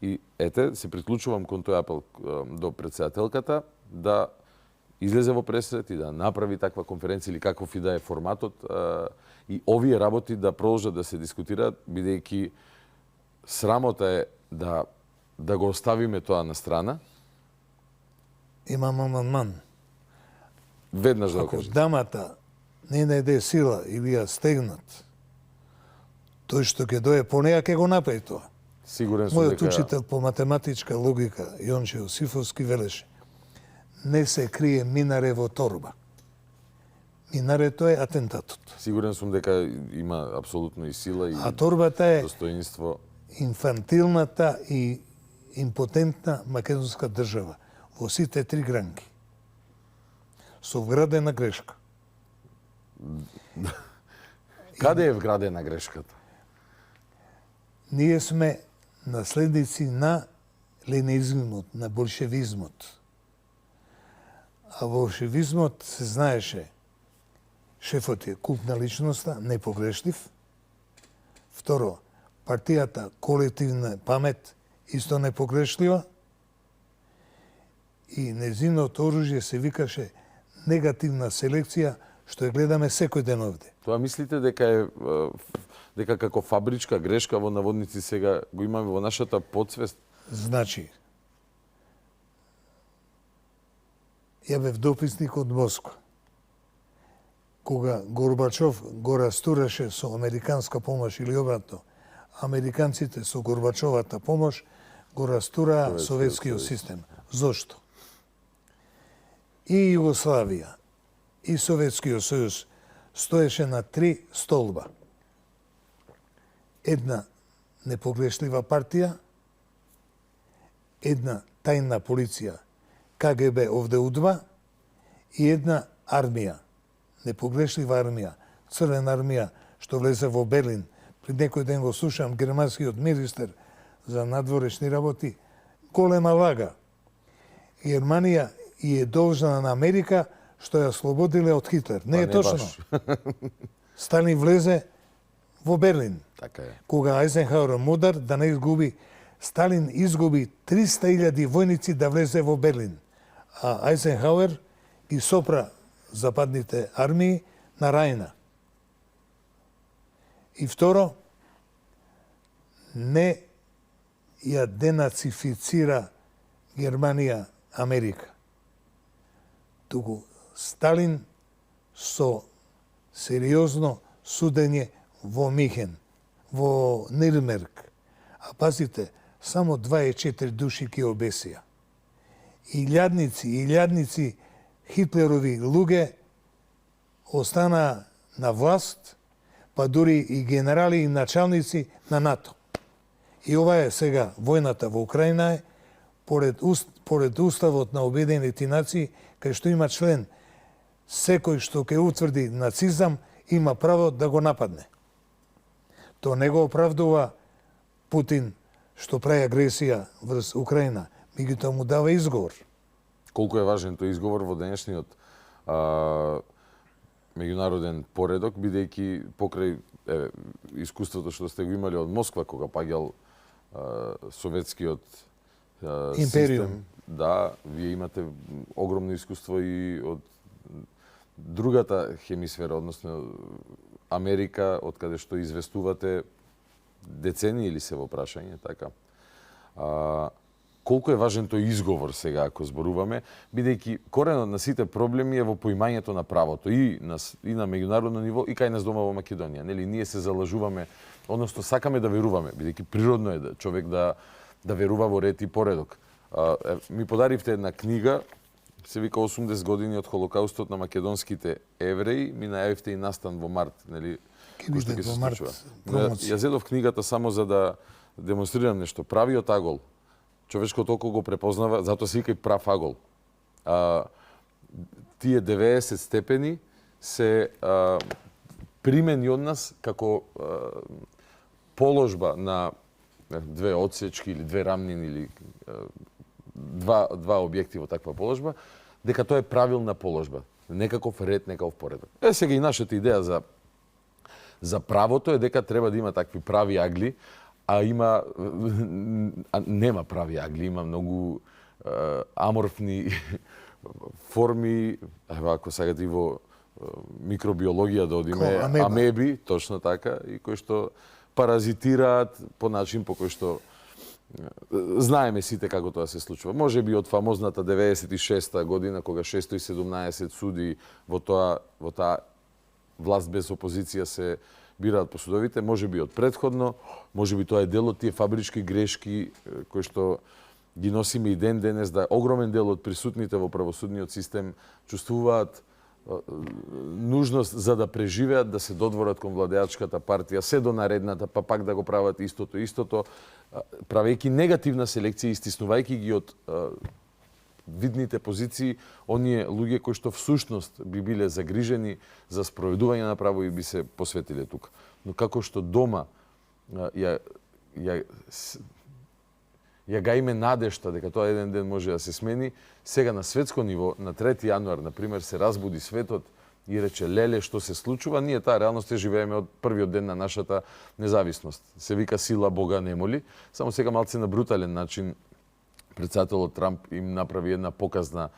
И ете, се приклучувам кон тој апел до председателката да излезе во пресрет и да направи таква конференција или каков и да е форматот и овие работи да продолжат да се дискутираат, бидејќи срамота е да го оставиме тоа на страна. Имам амандман. Веднаш да го Ако кажете. дамата не најде сила или ја стегнат, тој што ќе дое по неја ќе го направи тоа. Сигурен сум Мојот дека... учител по математичка логика, Јонче Јосифовски, велеше: не се крие минаре во торба. Минарето е атентатот. Сигурен сум дека има апсолутно и сила и А торбата е достоинство. инфантилната и импотентна македонска држава во сите три гранки. Со вградена грешка. Каде е вградена грешката? Ние сме наследници на ленинизмот, на болшевизмот. А болшевизмот се знаеше, шефот е култна личноста, непогрешлив. Второ, партијата колективна памет исто непогрешлива. И незиното оружје се викаше негативна селекција, што ја гледаме секој ден овде. Тоа мислите дека како фабричка грешка во наводници сега го имаме во нашата подсвест? Значи, ја бев дописник од Москва. Кога Горбачов го растураше со американска помош или обратно, американците со Горбачовата помош го растураа советскиот систем. Зошто? И Југославија, и Советскиот сојуз стоеше на три столба. Една непогрешлива партија, една тајна полиција, КГБ овде УДБА, и една армија, непогрешлива армија, Црвена армија, што влезе во Берлин. Пред некој ден го слушам германскиот министер за надворешни работи. Голема лага. Германија и е должна на Америка што ја слободиле од Хитлер. Не е точно. Сталин влезе во Берлин. Така е. Кога Ајзенхауер мудар да не изгуби, Сталин изгуби 300.000 војници да влезе во Берлин. А Ајзенхауер ги сопра западните армии на Рајна. И второ, не ја денацифицира Германија Америка. Туку Сталин со сериозно судење во Михен, во Нирнберг. А пазите, само 24 души ки обесија. Илјадници Хитлерови луѓе останаа на власт, па дури и генерали и началници на НАТО. И ова е сега војната во Украина е поред уставот на Обединените нации, кај што има член секој што ќе утврди нацизам има право да го нападне. Тоа не го оправдува Путин што прави агресија врз Украина, меѓутоа му дава изговор. Колку е важен тој изговор во денешниот меѓународен поредок, бидејќи покрај искуството што сте го имали од Москва кога паѓал советскиот Империум. систем, да, вие имате огромно искуство и од другата хемисфера, односно Америка, од каде што известувате децении или се во прашање, така. Колку е важен тој изговор сега ако зборуваме, бидејќи коренот на сите проблеми е во поимањето на правото и на меѓународно ниво и кај нас дома во Македонија, нели? Ние се залажуваме, односно сакаме да веруваме, бидејќи природно е човек да верува во ред и поредок. Ми подаривте една книга, се вика 80 години од Холокаустот на македонските евреи, ми најавивте и настан во март, нели? Кој што ќе се случува. Ја зедов книгата само за да демонстрирам нешто. Правиот агол. Човечкото око го препознава, затоа се вика и прав агол. Тие 90 степени се примени од нас како положба на две одсечки или две рамнини или два објекти во таква положба, дека тоа е правилна положба. Некаков ред, некаков поредок. Сега и нашата идеја за правото е дека треба да има такви прави агли, нема прави агли, има многу аморфни форми, ако сакате и во микробиологија да одиме, амеби, точно така, и кои што паразитираат по начин по кој што знаеме сите како тоа се случува. Може би од фамозната 96-та година, кога 617 суди во таа власт без опозиција се бираат по судовите, може би од предходно, може би тоа е дел од тие фабрички грешки кои што ги носиме и ден денес, да огромен дел од присутните во правосудниот систем чувствуваат нужност за да преживеат, да се додворат кон владеачката партија, се до наредната, па пак да го прават истото, правејќи негативна селекција, истиснувајќи ги од видните позиции, оние луѓе кои што всушност би биле загрижени за спроведување на право и би се посветиле тука. Но како што дома ја гаиме надежта дека тоа еден ден може да се смени, сега на светско ниво, на 3 јануар, например, се разбуди светот и рече, леле, што се случува, ние таа реалност ја живееме од првиот ден на нашата независност. Се вика сила Бога не моли, само сега малце на брутален начин председателот Трамп им направи една показна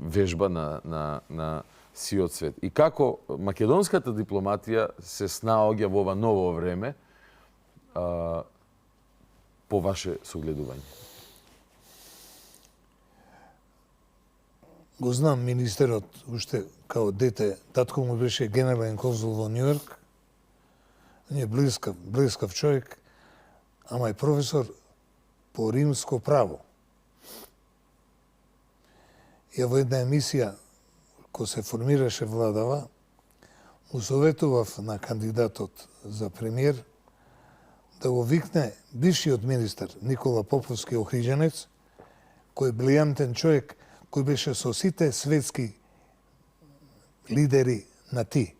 вежба на сиот свет. И како македонската дипломатија се снаоѓа во ова ново време, по ваше согледување? Го знам министерот, уште као дете, татко му беше генерален конзул во Њујорк. Он е блискав човек, ама е професор по римско право. Ја во една емисија, кој се формираше владава, му советував на кандидатот за премиер да го викне бившиот министер Никола Поповски Охриджанец, кој е брилјантен човек, кој беше со сите светски лидери на ти.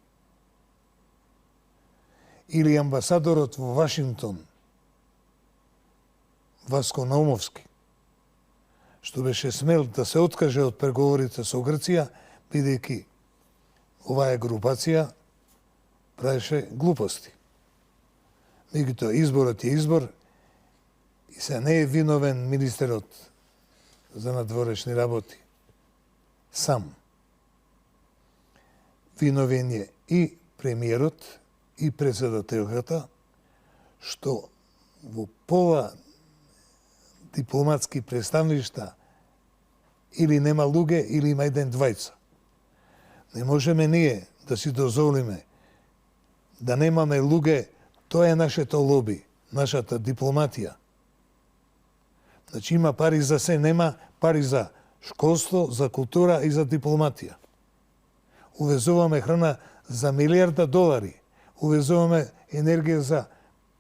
Или амбасадорот во Вашингтон, Васко Наумовски, што беше смел да се откаже од преговорите со Грција, бидејќи оваа групација правеше глупости. Меѓутоа, изборот е избор и се не е виновен министерот за надворешни работи сам. Виновен е и премиерот, и председателката, што во пола дипломатски представништа или нема луѓе, или има еден двајца. Не можеме ние да си дозволиме да немаме луѓе. Тоа е нашето лоби, нашата дипломатија. Значи има пари за се, нема пари за школство, за култура и за дипломатија. Увезуваме храна за $1.000.000, увезуваме енергија за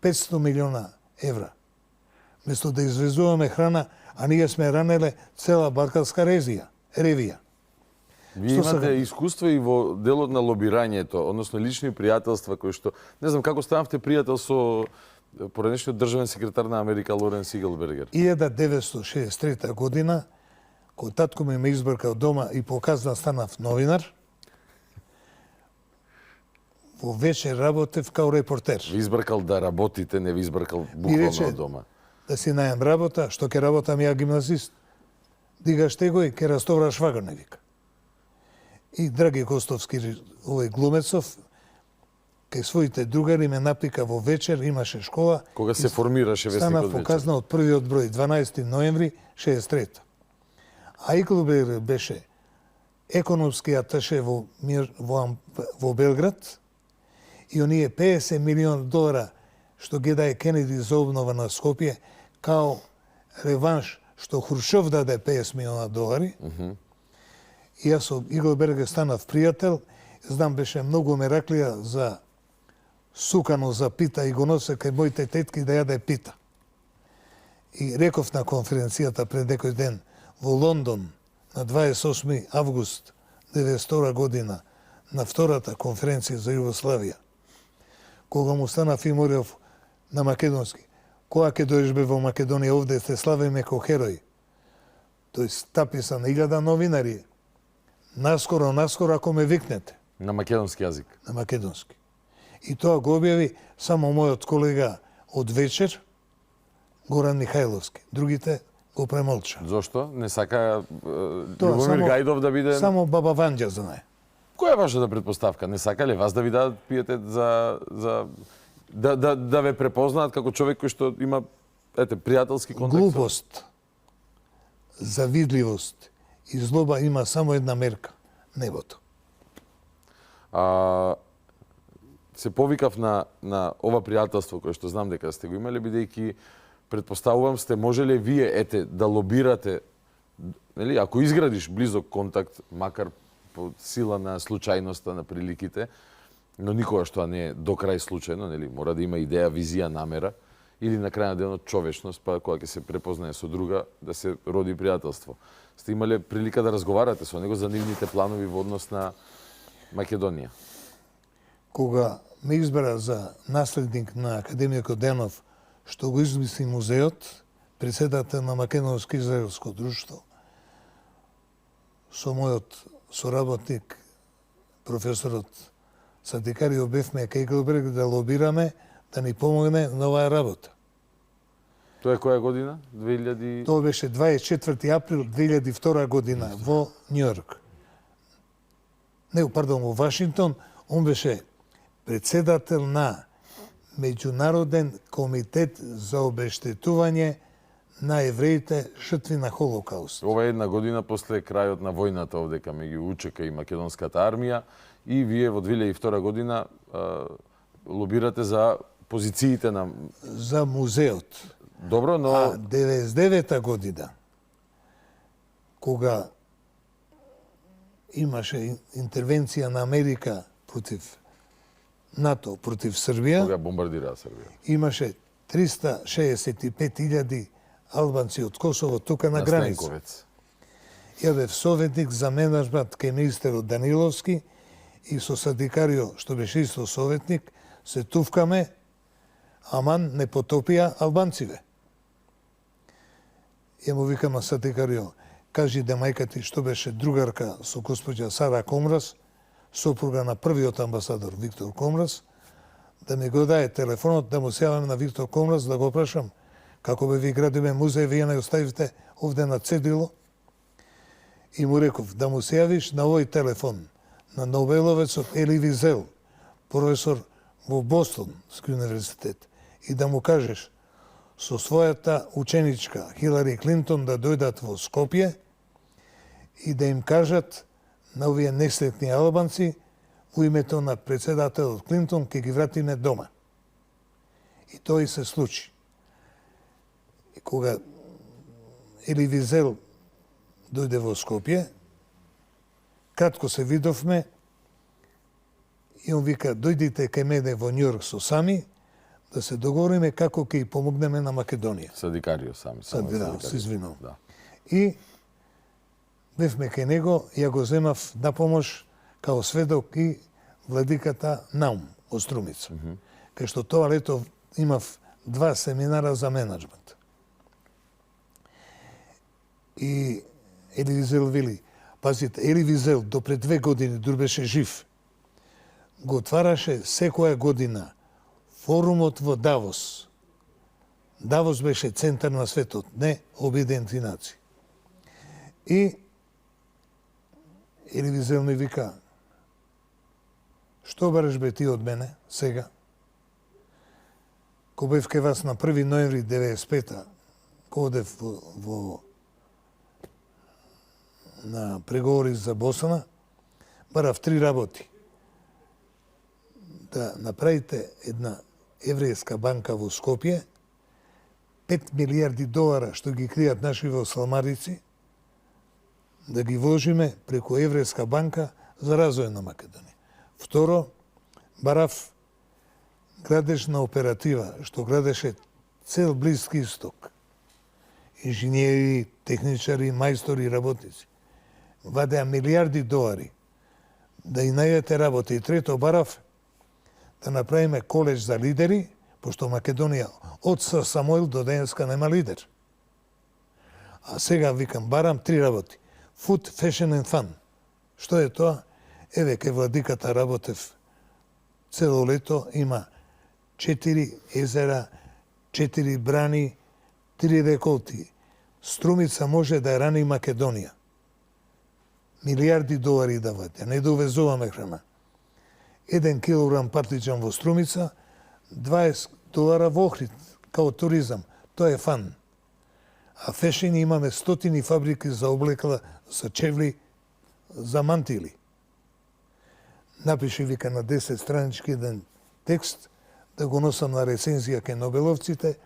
500 милиона евра. Место да извезуваме храна, а ние сме ранеле цела балканска ревија. Вие имате искуство и во делот на лобирањето, односно лични пријателства кои што, не знам како станавте пријател со поранешниот државен секретар на Америка Лоренс Иглбергер. 1963 година, кога татко ми ме избркал дома и показна станав новинар, во вечер работев као репортер. Ви избркал да работите, не ви избркал буквално од дома. Да си најам работа, што ќе работам ја гимназист. Дигаш тегој, ќе растовраш вагоне, вика. И Драги Костовски, овој глумецов, кај своите другари ме напика во вечер, имаше школа. Кога се формираше вестникот Станав вечер. показна од првиот број, 12 ноември 63. А Иклбер беше економски аташе во Белград и оние 50 милион долара што ги даде Кенеди за обнова на Скопје, као реванш што Хрушов даде 50 милиона долари. И јас со Иглберг станав пријател, знам беше многу мераклија за сукано за пита и го носе кај моите тетки да јаде пита. И реков на конференцијата пред некој ден во Лондон на 28 август 1992 година на втората конференција за Југославија, кога му станав и морев на македонски, кога ќе дојдеш бе во Македонија, овде се славиме ко херои. Тој стаписа на 1000 новинари. Наскоро, ако ме викнете. На македонски јазик. На македонски. И тоа го објави само мојот колега од вечер, Горан Михајловски. Другите го премолча. Зошто? Не сака Љубомир Гајдов да биде... Само баба Ванџа знае. Која е вашата предпоставка? Не сака ли вас да ви дадат пиете да ве препознаат како човек кој што има пријателски контакт? Глупост, завидливост и злоба има само една мерка – небото. Се повикав на ова пријателство кое што знам дека сте го имале, бидејќи предпоставувам сте можеле вие да лобирате, нели, ако изградиш близок контакт, макар по сила на случајноста, на приликите, но никогаш тоа не е до крај случајно, нели, мора да има идеја, визија, намера, или на крај на денот човечност, па кога ќе се препознае со друга, да се роди пријателство. Сте имале прилика да разговарате со него за нивните планови во однос на Македонија? Кога ме избра за наследник на академијот Денов, што го измисли музеот, председател на Македонско израелско друштво, со мојот соработник, професорот Садикарио бевме кај Иглберг да лобираме да ни помогне на оваа работа. Тоа е која година? 2000... Тоа беше 24 април 2002 година во Њујорк. Во Вашингтон. Он беше председател на Меѓународен комитет за обештетување на евреите жртви на Холокауст. Ова е една година после крајот на војната овдека меѓу УЧК и македонската армија и вие во 2002 година лобирате за позициите на... За музеот. Добро, но... А 99-та година, кога имаше интервенција на Америка против НАТО, против Србија, кога бомбардира Србија, имаше 365.000 албанци од Косово тука на граница. Ја бев советник за менеджмент кај министерот Даниловски и со Садикарио, што беше исто советник, се тувкаме, аман не потопија албанциве. Ја му викам на Садикарио, кажи да мајка ти што беше другарка со госпоѓа Сара Комрас, сопруга на првиот амбасадор Виктор Комрас, да ми го даде телефонот, да му се јавам на Виктор Комрас, да го прашам како бе ви градиме музеј, вие не оставивте овде на цедило. И му реков да му се јавиш на овој телефон, на Нобеловецот Ели Визел, професор во Бостонски универзитет, и да му кажеш со својата ученичка Хилари Клинтон да дојдат во Скопје и да им кажат на овие несретни албанци во името на председателот Клинтон ќе ги вратиме дома. И тоа и се случи. И кога Ели Визел дојде во Скопје, кратко се видовме и он вика, дојдите кај мене во Њујорк со сами, да се договориме како ќе и помогнеме на Македонија. Садикарио сами. Се извинувам. Да. И бевме кај него, ја го земав на помош као сведок и владиката Наум од Струмица. Кај што тоа лето имав 2 семинара за менеджмент. И Ели Визел вели, пазите, Ели Визел до пред 2 години, дур беше жив, го отвараше секоја година форумот во Давос. Давос беше центар на светот, не Обединети нации. И Ели Визел ми вика, Што бараш бе ти од мене сега? Ко бев ке вас на 1 ноември 95-та, ко одев на преговори за Босана, барав 3 работи. Да направите една еврејска банка во Скопје, 5 милиарди долара што ги кријат наши во салмарици, да ги вложиме преку еврејска банка за развој на Македонија. Второ, барав градежна оператива, што градеше цел Блиски Исток. Инженери, техничари, мајстори, работници. Вадеа милиарди долари да и најдете работа. И трето, барав да направиме колеж за лидери, пошто Македонија од Самуил до денеска нема лидер. А сега викам, барам 3 работи. Food, fashion and fun. Што е тоа? Еве, ке владиката работев цело лето, има 4 езера, 4 брани, 3 реколти. Струмица може да рани Македонија. Милиарди долари да вади, не да увезуваме храна. 1 килограм патличан во Струмица, 20 долара во Охрид, као туризам. Тоа е фан. А фешен имаме стотини фабрики за облекла, за чевли, за мантили. Напиши, вика, на 10 странички еден текст, да го носам на рецензија ке Нобеловците,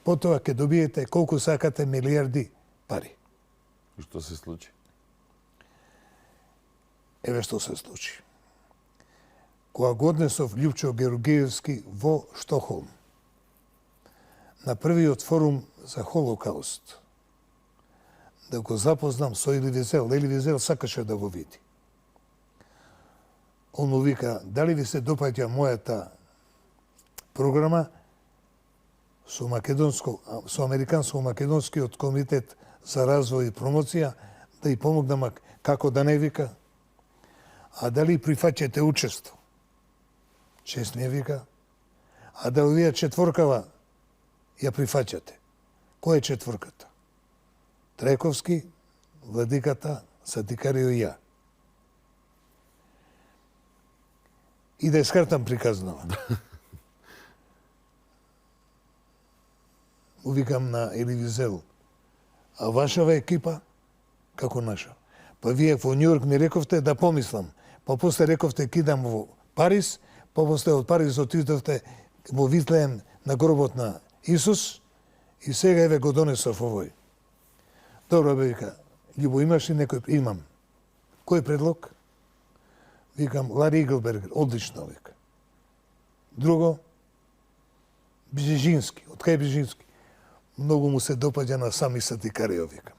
потоа ке добиете колку сакате милиарди пари. И што се случи? Еве што се случи. Кога го однесов Љупчо Георгиевски во Штокхолм, на првиот форум за Холокауст, да го запознам со Ели Визел. Ели Визел сакаше да го види. Он му вика, дали ви се допаѓа мојата програма со Американско-Македонскиот комитет за развој и промоција, да и помогнам како да не вика, а дали прифаќате учество? Чест ми вика, а да овие четворкава ја прифаќате. Кој е четворката? Трековски, владиката, Сатикарио и ја. И да искартам приказнава. Увикам на Ели Визел, а вашава екипа, како наша? Па вие во Њујорк ми рековте да помислам. Па после рековте кидам во Париз, па после од Париз отидовте во Витлеем на гробот на Исус и сега еве го донесов овој. Добро бе, вика, Љубо, имаш ли некој? Имам. Кој предлог? Викам, Лари Иглбергер, одлично, вика. Друго, Бжежински. Од кај Бжежински? Многу му се допаѓа на сами Сатикарио, викам.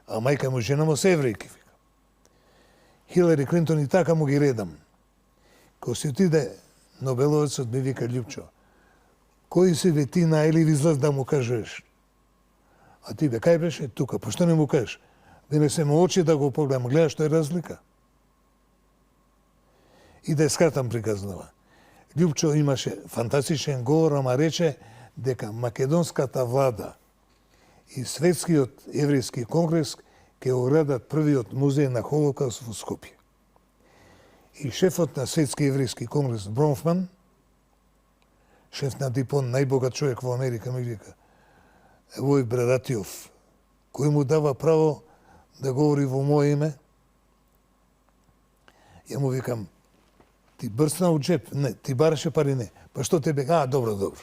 А мајка му, жена му се еврејки, викам. Хилари Клинтон и така му ги редам. Кога си отиде Нобеловецот, ми вика, Љупчо, кој си бе ти на Ели Визел да му кажеш? А ти бе, кај беше? Тука. Па што не му кажеш? Бе се му очи да го погледам, гледаш што е разлика. И да скратам приказнава. Љупчо имаше фантастичен говор, ама рече дека македонската влада и Светскиот еврејски конгрес ќе го градат првиот музеј на Холокауст во Скопје. И шефот на Светски еврејски конгрес Бронфман, шеф на Дипон, најбогат човек во Америка, ми вика, овој Брадатиов, кој му дава право да говори во моје име? Ја му викам, ти брсна у джеп? Не, ти бараше пари? Не. Па што тебе? А, добро, добро.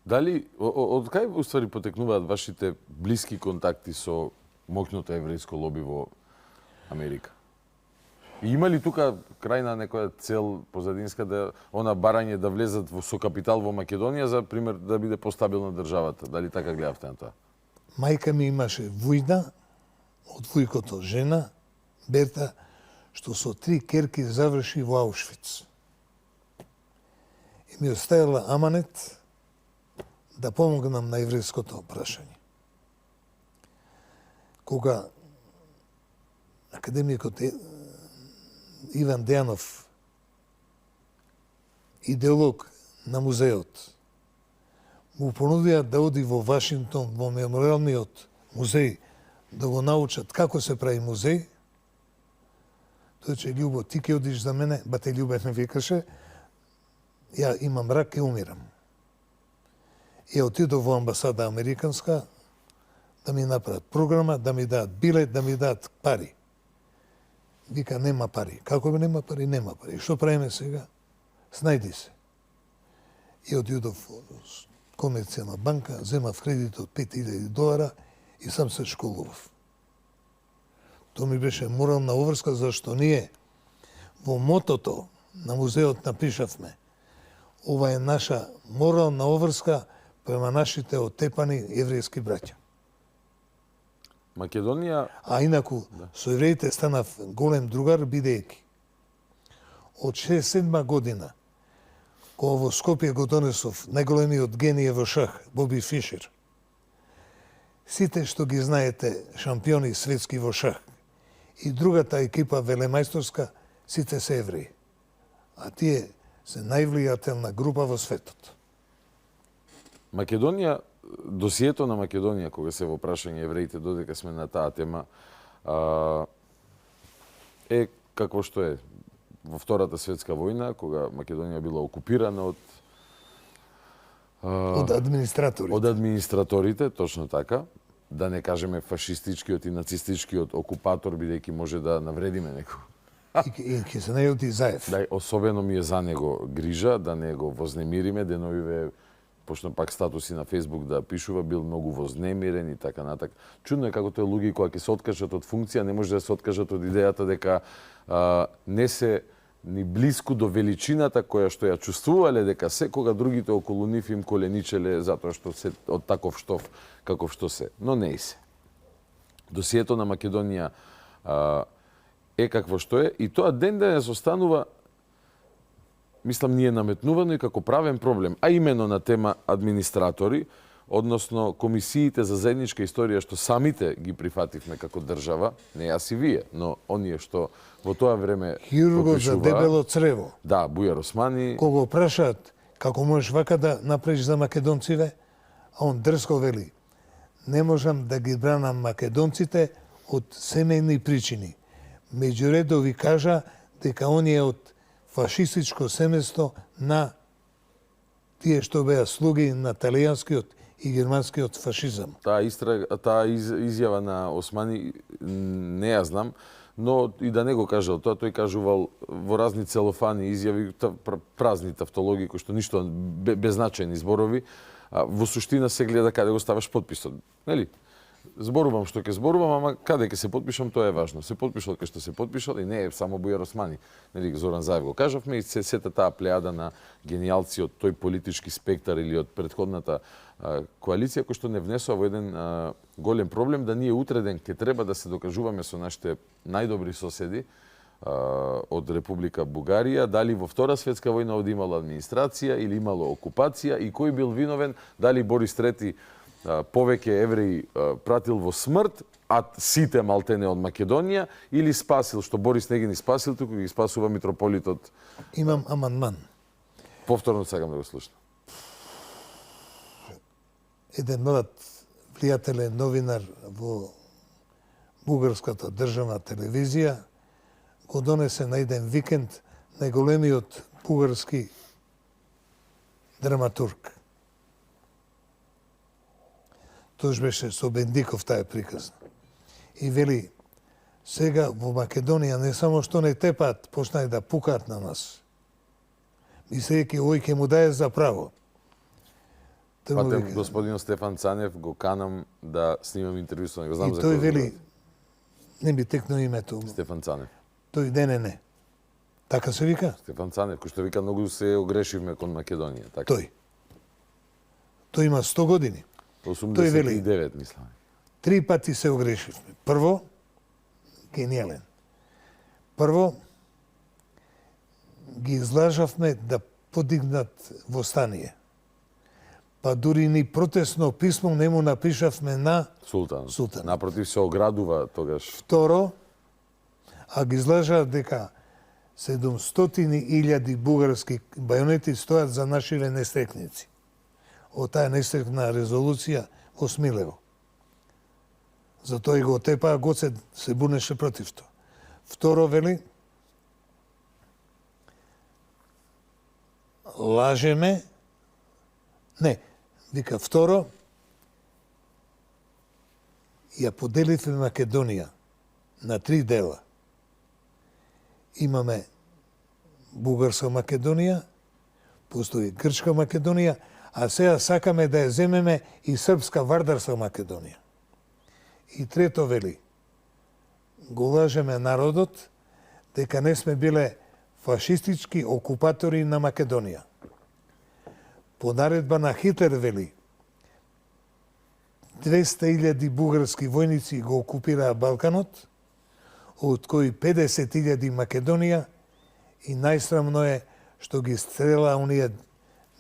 Дали, од кај уствари потекнуваат вашите блиски контакти со моќното еврејско лоби во Америка? И има ли тука крајна некоја цел позадинска да она барање да влезат со капитал во Македонија за пример да биде постабилна државата? Дали така гледавте на тоа? Мајка ми имаше вујна од вујкото жена, Берта, што со 3 керки заврши во Аушвиц. И ми оставила аманет да помогнам на еврејското прашање. Кога академикот Иван Дејанов, идеолог на музеот, му понудија да оди во Вашингтон, во мемориалниот музеј да го научат како се прави музеј. Тој че Љубо, ти ќе одиш за мене, бате Љубев ме викаше, ја имам рак и умирам. И отидов во амбасада американска да ми направат програма, да ми дадат билет, да ми дадат пари. Вика, нема пари. Како бе нема пари? Нема пари. Што правиме сега? Снајди се. И отидов во комерцијална банка, земав кредит од $5,000 и сам се школував. Тоа ми беше морална обврска, зашто ние во мотото на музеот напишавме ова е наша морална обврска према нашите оттепани еврејски браќа. Македонија... А инаку, со евреите станав голем другар, бидејќи од 67 година, кога во Скопје го донесов најголемиот генија во шах, Боби Фишер, сите што ги знаете шампиони светски во шах и другата екипа велемајсторска, сите се евреи. А тие се највлијателна група во светот. Македонија, досието на Македонија, кога се во прашање евреите, додека сме на таа тема, е какво што е. Во Втората светска војна, кога Македонија била окупирана од администраторите. Од администраторите, точно така. Да не кажеме фашистичкиот и нацистичкиот окупатор, бидејќи може да навредиме некој. И ќе се најоти Заев. Да, особено ми е за него грижа, да не го вознемириме, деновиве, почна пак статуси на Фейсбук да пишува, бил многу вознемирен и така натак. Чудно е како тој луѓе кога ќе се откажат од функција, не може да се откажат од идејата дека не се ни блиску до величината која што ја чувствувале, дека секога другите околу нив им коленичеле затоа што се од таков штоф каков што се. Но не и се. Досието на Македонија е какво што е и тоа ден денес останува, мислам, ние наметнувано и како правен проблем, а именно на тема администратори, односно комисиите за заедничка историја што самите ги прифативме како држава, не јас и вие, но оние што во тоа време хирургот за дебело црево. Да, Бујар Османи. Кога го прашаат како можеш вака да направиш за македонците, а он дрско вели: не можам да ги бранам македонците од семејни причини. Меѓу редови кажа дека он е од фашистичко семејство на тие што беа слуги на италијанскиот и германскиот фашизам. Таа изјава на Османи не ја знам, но и да не го кажал тоа, тој кажувал во разни целофани изјави, празни тавтологии кои што ништо беззначајни зборови, во суштина се гледа каде го ставаш подписот, нели? Зборувам што ќе зборувам, ама каде ќе се подпишам, тоа е важно. Се подпишал кај што се подпишал и не е само Бујар Османи. Нели, Зоран Заев го кажавме и сета таа плејада на гениалци од тој политички спектар или од претходната коалиција кој што не внесува во еден голем проблем да ние утре ден ќе треба да се докажуваме со нашите најдобри соседи од Република Бугарија, дали во Втора светска војна овде имало администрација или имало окупација и кој бил виновен, дали Борис III повеќе евреи пратил во смрт, а сите малтене од Македонија, или спасил, што Борис не ги спасил, туку ги спасува митрополитот. Имам амандман. Повторно сакам да го слушам. Еден млад влијателен новинар во бугарската државна телевизија го донесе на еден викенд најголемиот бугарски драматург. Тој беше со Бендиков таа приказна. И вели, сега во Македонија не само што не тепаат, почнај да пукаат на нас. Мислејќи ој ќе му дае за право. Патем господин Стефан Цанев го канам да снимам интервју со него. Знам за кој. И тој вели, не би текнал името. Стефан Цанев. Тој не. Така се вика? Стефан Цанев, кој што вика многу се огрешивме кон Македонија. Така. Тој има 100 години. 89, мислам. 3 пати се огрешивме. Прво, гениален. Прво, ги излажавме да подигнат восстание. Па дури ни протестно писмо не му напишавме на Султан. Напротив, се оградува тогаш. Второ, а ги излажаа дека 700.000 бугарски бајонети стојат за нашите нестрекници. Од таа нестрекна резолуција во Смилево. Затоа и го тепаа Гоце се бунеше против тоа. Второ вели, лажеме, не, вика второ, ја поделивме Македонија на 3 дела. Имаме Бугарска Македонија, постои Грчка Македонија, а сега сакаме да ја земеме и Српска Вардарска Македонија. И трето вели, го лажеме народот дека не сме биле фашистички окупатори на Македонија. По наредба на Хитлер вели, 200.000 бугарски војници го окупираа Балканот, од кои 50.000 Македонија, и најсрамно е што ги стрела оние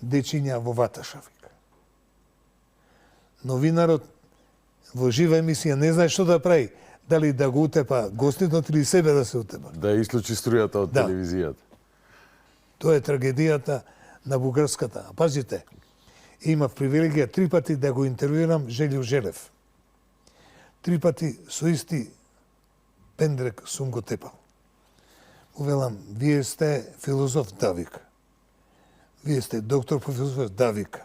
дечиња во Ваташа. Новинарот во жива емисија не знае што да прави, дали да го утепа гостинот или себе да се утепа. Да исклучи струјата од телевизијата. Тоа е трагедијата на бугарската. А пазите, имав привилегија 3 пати да го интервјуирам Желјо Желев. 3 пати со исти пендрек сум го тепал. Увелам, вие сте филозоф, да вика. Вие сте доктор по филозофија, да вика.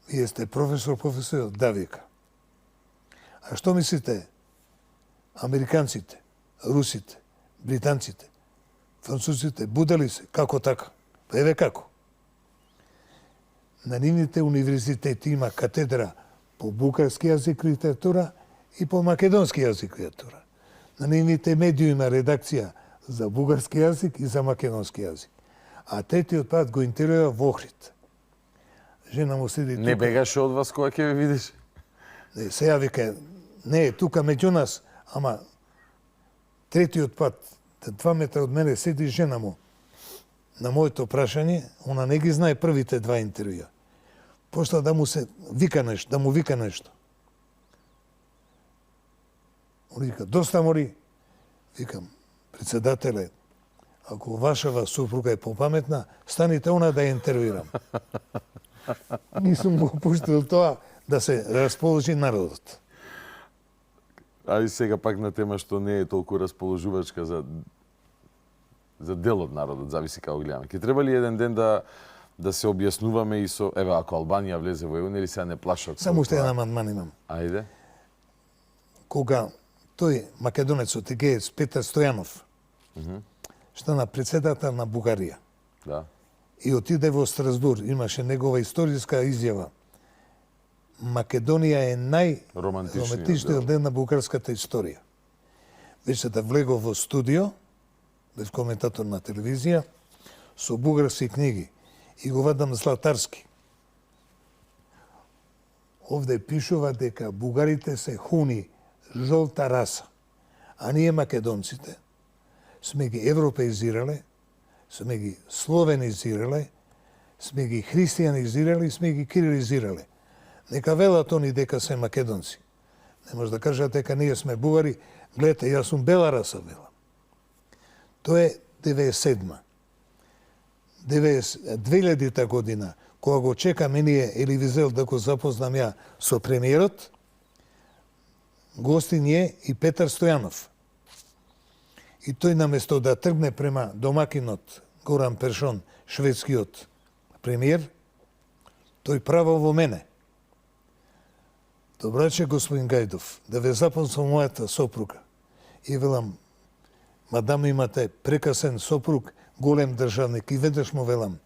Вие сте професор по филозофија, да вика. А што мислите? Американците, русите, британците, французите, будали се? Како така? Па еве како. На нивните универзитети има катедра по бугарски јазик и литература и по македонски јазик и литература. На нивните медиуми има редакција за бугарски јазик и за македонски јазик. А третиот пат го интервјуа во Охрид. Жена му седи тука. Не бегаше од вас кога ќе ве видиш? Не, сега вика, не е тука меѓу нас, ама третиот пат, 2 метра од мене седи жена му. На моето прашање, она не ги знае првите 2 интервјуа. Почна да му се вика нешто, да му вика нешто. Он вика, доста мори. Викам, председателе, ако вашава супруга е попаметна, станите она да ја интервјуирам. Нисум го пуштил тоа да се расположи народот. Ајде сега пак на тема што не е толку расположувачка за дел од народот, зависи како гледаме. Ке треба ли еден ден да се објаснуваме и со, еве, ако Албанија влезе во ЕУ, нели се не плашат? Само уште еден амандман имам. Ајде. Кога тој македонецот егеец Петар Стојанов стана председател на Бугарија. Да. И отиде во Страсбур, имаше негова историска изјава. Македонија е најромантичниот ден на бугарската историја. Веќе да влегов во студио, бев коментатор на телевизија, со бугарски книги и го вадам Златарски. Овде пишува дека бугарите се хуни, жолта раса, а ние македонците сме ги европеизирале, сме ги словенизирале, сме ги христијанизирале и сме ги кирилизирале. Нека велат они дека се македонци. Не може да кажат дека ние сме бугари, гледате, јас сум бела раса, велам. Тоа е 97-ма. 2000-та година, кога го чекаме ние Еливизел да го запознам ја со премиерот, гостин е и Петар Стојанов. И тој наместо да тргне према домакинот Горан Першон, шведскиот премиер, тој право во мене. Добраче, господин Гајдов, да ве запознам со мојата сопруга. И велам, мадам, имате прекрасен сопруг, голем државник, и веднаш му велам,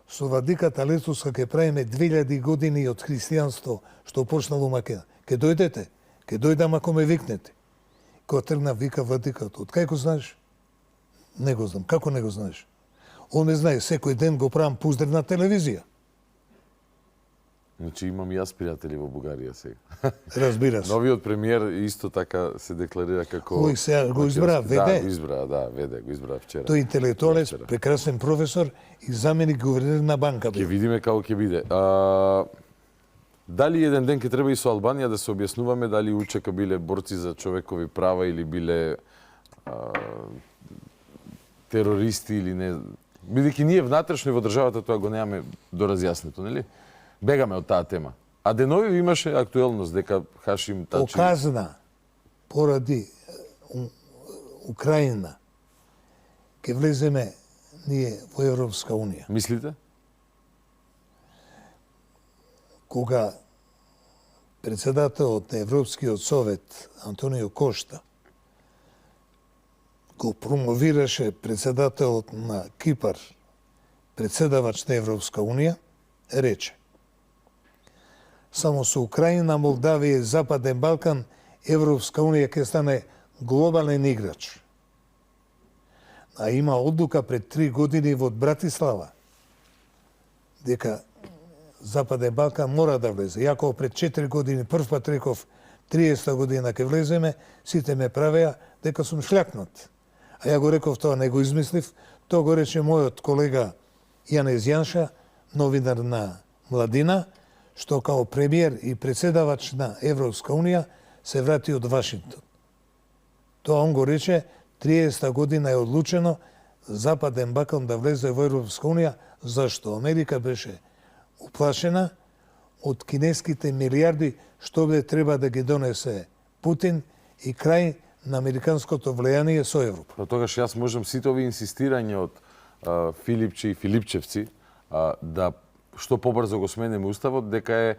со владиката Летуска ке правиме 2000 години од христијанство што почнало Македонија. Ке дојдете? Ке дојдам ако ме викнете. Кога тргна, вика владиката, од кај го знаеш? Не го знам. Како не го знаеш? Он не знае, секој ден го правам пуздрев на телевизија. Значи имам и јас пријатели во Бугарија сега. Разбираш. Новиот премиер исто така се декларира како... Кој сега го избра, веде? Да, го избра вчера. Тој интелектуалец, прекрасен професор и заменик гувернер на банка. Ќе видиме како ќе биде. Дали еден ден ќе треба и со Албанија да се објаснуваме дали учека биле борци за човекови права или биле терористи или не... Бидејќи ние внатрешно и во државата тоа го немаме доразјаснето, нели? Бегаме од таа тема. А денови имаше актуелност дека Хашим Тачи... Оказна поради Украина ќе влеземе ние во Европска Унија. Мислите? Кога председателот на Европскиот совет Антонио Кошта го промовираше председателот на Кипар, председавач на Европска Унија, рече: само со Украина, Молдавија и Западен Балкан Европска Унија ќе стане глобален играч. А има одлука пред 3 години во Братислава дека Западен Балкан мора да влезе. Јако пред 4 години прв пат реков 30 година ќе влеземе, сите ме правеа дека сум шљакнат. А ја го реков тоа, не го измислив, тоа го рече мојот колега Јанез Јанша, новинар на Младина, што као премиер и председавач на Европска Унија се врати од Вашингтон. Тоа он го рече, 30 година е одлучено Западен Балкан да влезе во Европска Унија, зашто Америка беше уплашена од кинеските милиарди што бе треба да ги донесе Путин и крај на американското влијание со Европа. Но тогаш јас можам сите овие инсистирање од Филипчи и Филипчевци да што побрзо го сменеме уставот, дека е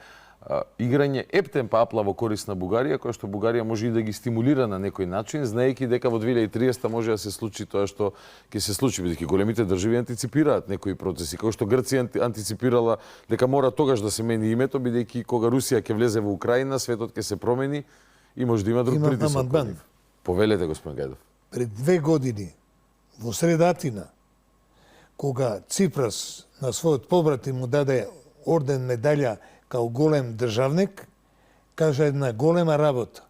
играње ептен папла во корист на Бугарија, која што Бугарија може и да ги стимулира на некој начин, знаејќи дека во 2030 може да се случи тоа што ќе се случи, бидејќи големите држави антиципираат некои процеси, како што Грција антиципирала дека мора тогаш да се мени името, бидејќи кога Русија ќе влезе во Украина, светот ќе се промени и може да има друг притисок. Повелете, господин Гајдов. Пред 2 години, во средатина, кога Ципрас на својот побратим му даде орден медалја као голем државник, кажа една голема работа.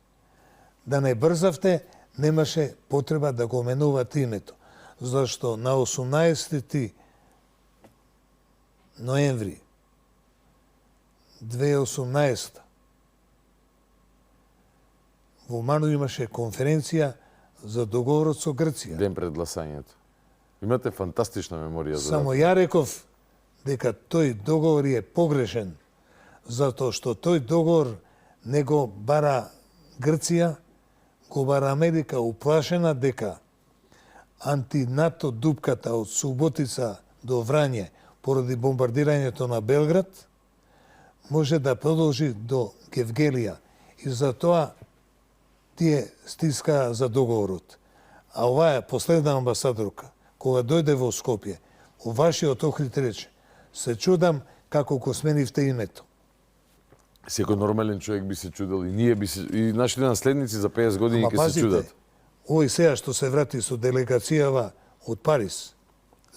Да не брзавте, немаше потреба да го менувате името. Зашто на 18 ноември 2018 во Ману имаше конференција за договорот со Грција. Ден пред гласањето. Имате фантастична меморија за Само ја реков дека тој договор е погрешен, затоа што тој договор не го бара Грција, го бара Америка, уплашена дека антинато дупката од Суботица до Врање поради бомбардирањето на Белград може да продолжи до Гевгелија и затоа тие стискаа за договорот. А оваа последна амбасадорка, кога дојде во Скопје, у вашиот Охрид рече: се чудам како го сменивте името. Секој нормален човек би се чудел и ние би се, и нашите наследници за 50 години ќе се чудат. Овој сега што се врати со делегацијава од Париз,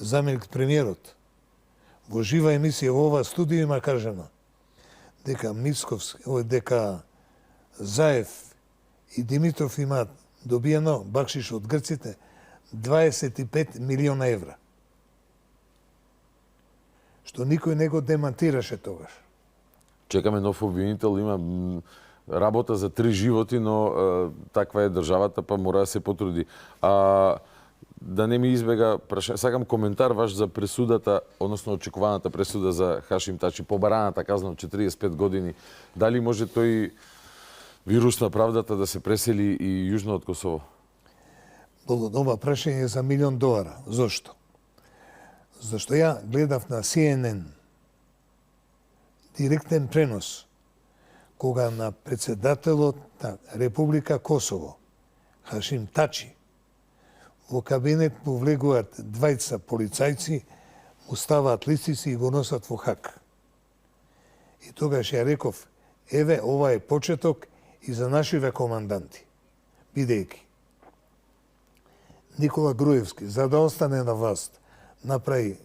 заменик премиерот, во жива емисија во ова студија има кажано дека Мицковски, дека Заев и Димитров имаат добиено бакшиш од грците 25 милиона евра. Што никој не го демантираше тогаш. Чекаме нов обвинител, има работа за 3 животи, но таква е државата, па мора да се потруди. Да не ми избега прашање, сакам коментар ваш за пресудата, односно очекуваната пресуда за Хашим Тачи, побараната казна од 45 години. Дали може тој вирус на правдата да се пресели и јужно од Косово? Ова прашање е за $1.000.000. Зошто? Зашто ја гледав на CNN директен пренос кога на председателот на Република Косово, Хашим Тачи, во кабинет му влегуваат 2 полицајци, му ставаат листици и го носат во Хаг. И тогаш ја реков: еве, ова е почеток и за нашиве команданти. Бидејќи Никола Груевски, за да остане на власт, направи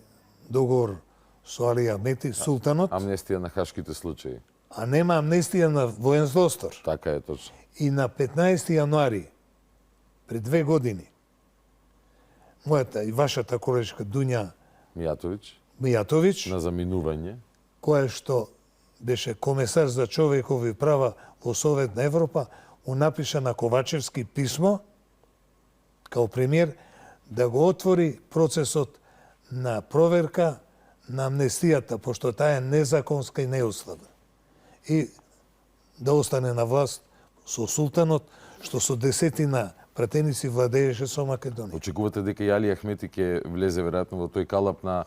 договор со Али Ахмети, султанот. Амнестија на хашките случаи. А нема амнестија на воен злостор. Така е точно. И на 15 јануари, пред 2 години, мојата и вашата колешка Дуња Мијатовиќ на заминување, која што беше комесар за човекови права во Совет на Европа, му напиша на Ковачевски писмо, као премиер, да го отвори процесот на проверка на амнестијата, пошто таа е незаконска и неуставна. и да остане на власт со султанот, што со десетина пратеници владееше со Македонија. Очекувате дека Јали Ахмети ќе влезе веројатно во тој калап на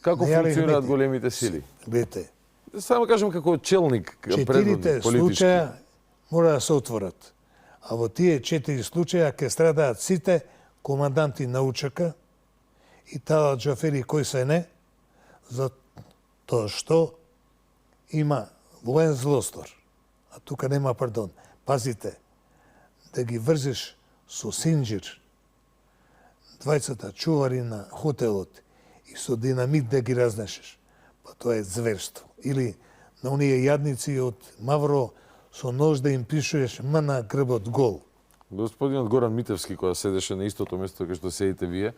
како Не, Јали функционираат Ахмети. големите сили? Гледате, Само кажем како челник четирите предводник политички. случаја мора да се отворат. А во тие 4 случаја ќе страдаат сите команданти на УЧК и Талат Џафери кој се не, затоа што има воен злостор. А тука нема пардон. Пазите, да ги врзиш со синџир, двајцата чувари на хотелот и со динамит да ги разнесеш, па тоа е зверство. Или на оние јадници од Мавро со нож да им пишуеш м на грбот гол. Господинот Горан Митевски, која седеше на истото место кај што седите вие,